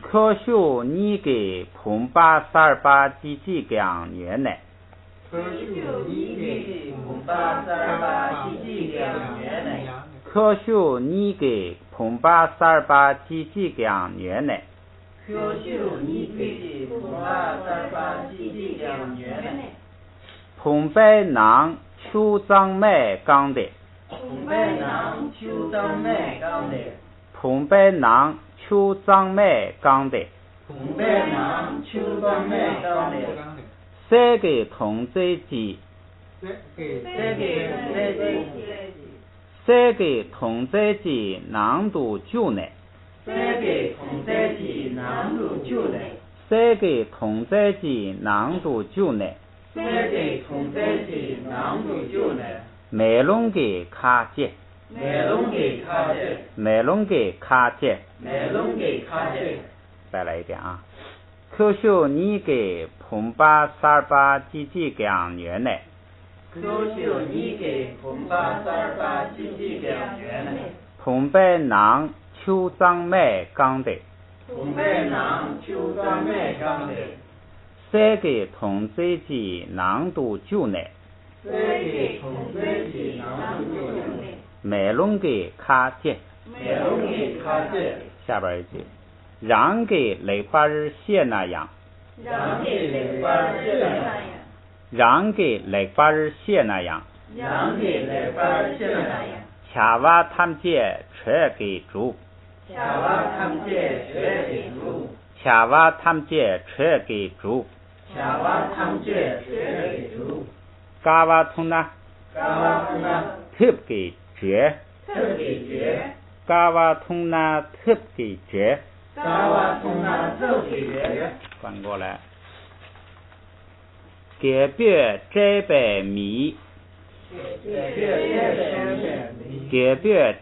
可秀你给碰把38几几个女呢碰白囊秋张麦刚的三个同志鸡囊肚酒呢美容给卡姐再来一遍啊。可秀你给碰把38几几个女呢碰白囊秋张麦刚的三个同志鸡囊肚酒呢美容给卡姐下边一句让给雷巴日写那样，让给雷巴日写那样，让给雷巴日写那样，让给雷巴日写那样，恰瓦他们姐吹给主，恰瓦他们姐吹给主，恰瓦他们姐吹给主，恰瓦他们姐吹给主，嘎瓦通那，嘎瓦通那，特给绝，特给绝，嘎瓦通那特给绝，嘎瓦通那特给绝，翻过来，给别这百米，给别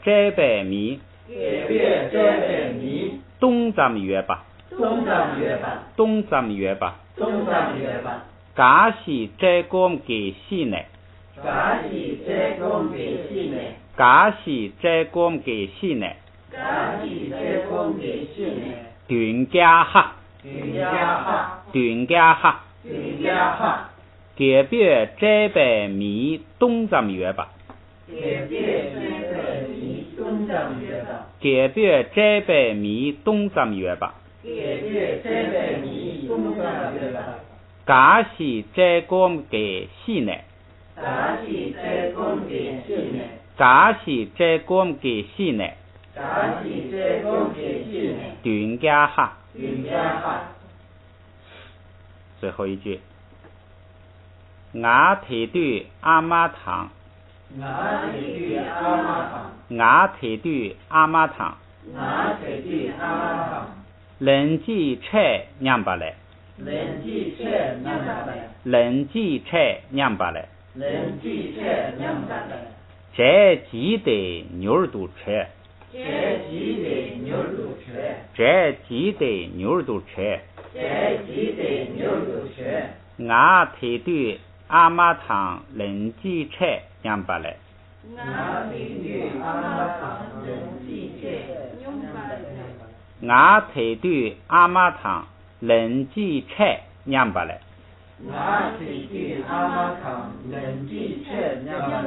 这百米，给别这百米，东咱们约吧，东咱们约吧，东咱们约吧，东咱们约吧，嘎西这公给西呢，嘎西这公给西呢，嘎西这公给西呢，嘎西这公给西呢，顿家哈，顿家哈，顿家哈，顿家哈，给别这百米东咱们约吧，给别这百米东咱们约吧，给别这百米东咱们约吧，给别这百米东咱们约吧，嘎西这公给西呢，嘎西这公给西呢，嘎西这公给西呢，嘎西这公给西呢，顿家哈，顿家哈，最后一句，俺腿对阿妈堂，俺腿对阿妈堂，俺腿对阿妈堂，俺腿对阿妈堂，人记拆娘巴来，人记拆娘巴来，人记拆娘巴来，人记拆娘巴来，这鸡的牛儿都吃，这鸡的牛儿都吃，这鸡的牛儿都吃，这鸡的牛儿都吃，俺腿对阿妈堂人记拆娘巴来，俺腿对阿妈堂人记拆娘巴来，俺腿对阿妈堂人记拆娘巴来，俺腿对阿妈堂人记拆娘巴来，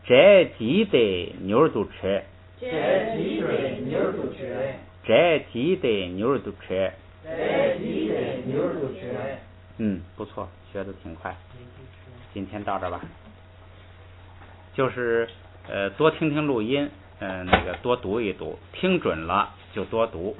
这鸡的牛儿都吃，这鸡的牛儿都吃，这鸡的牛儿都吃，这鸡的牛儿都吃。不错，学得挺快。今天到这吧，就是多听听录音，那个多读一读，听准了就多读。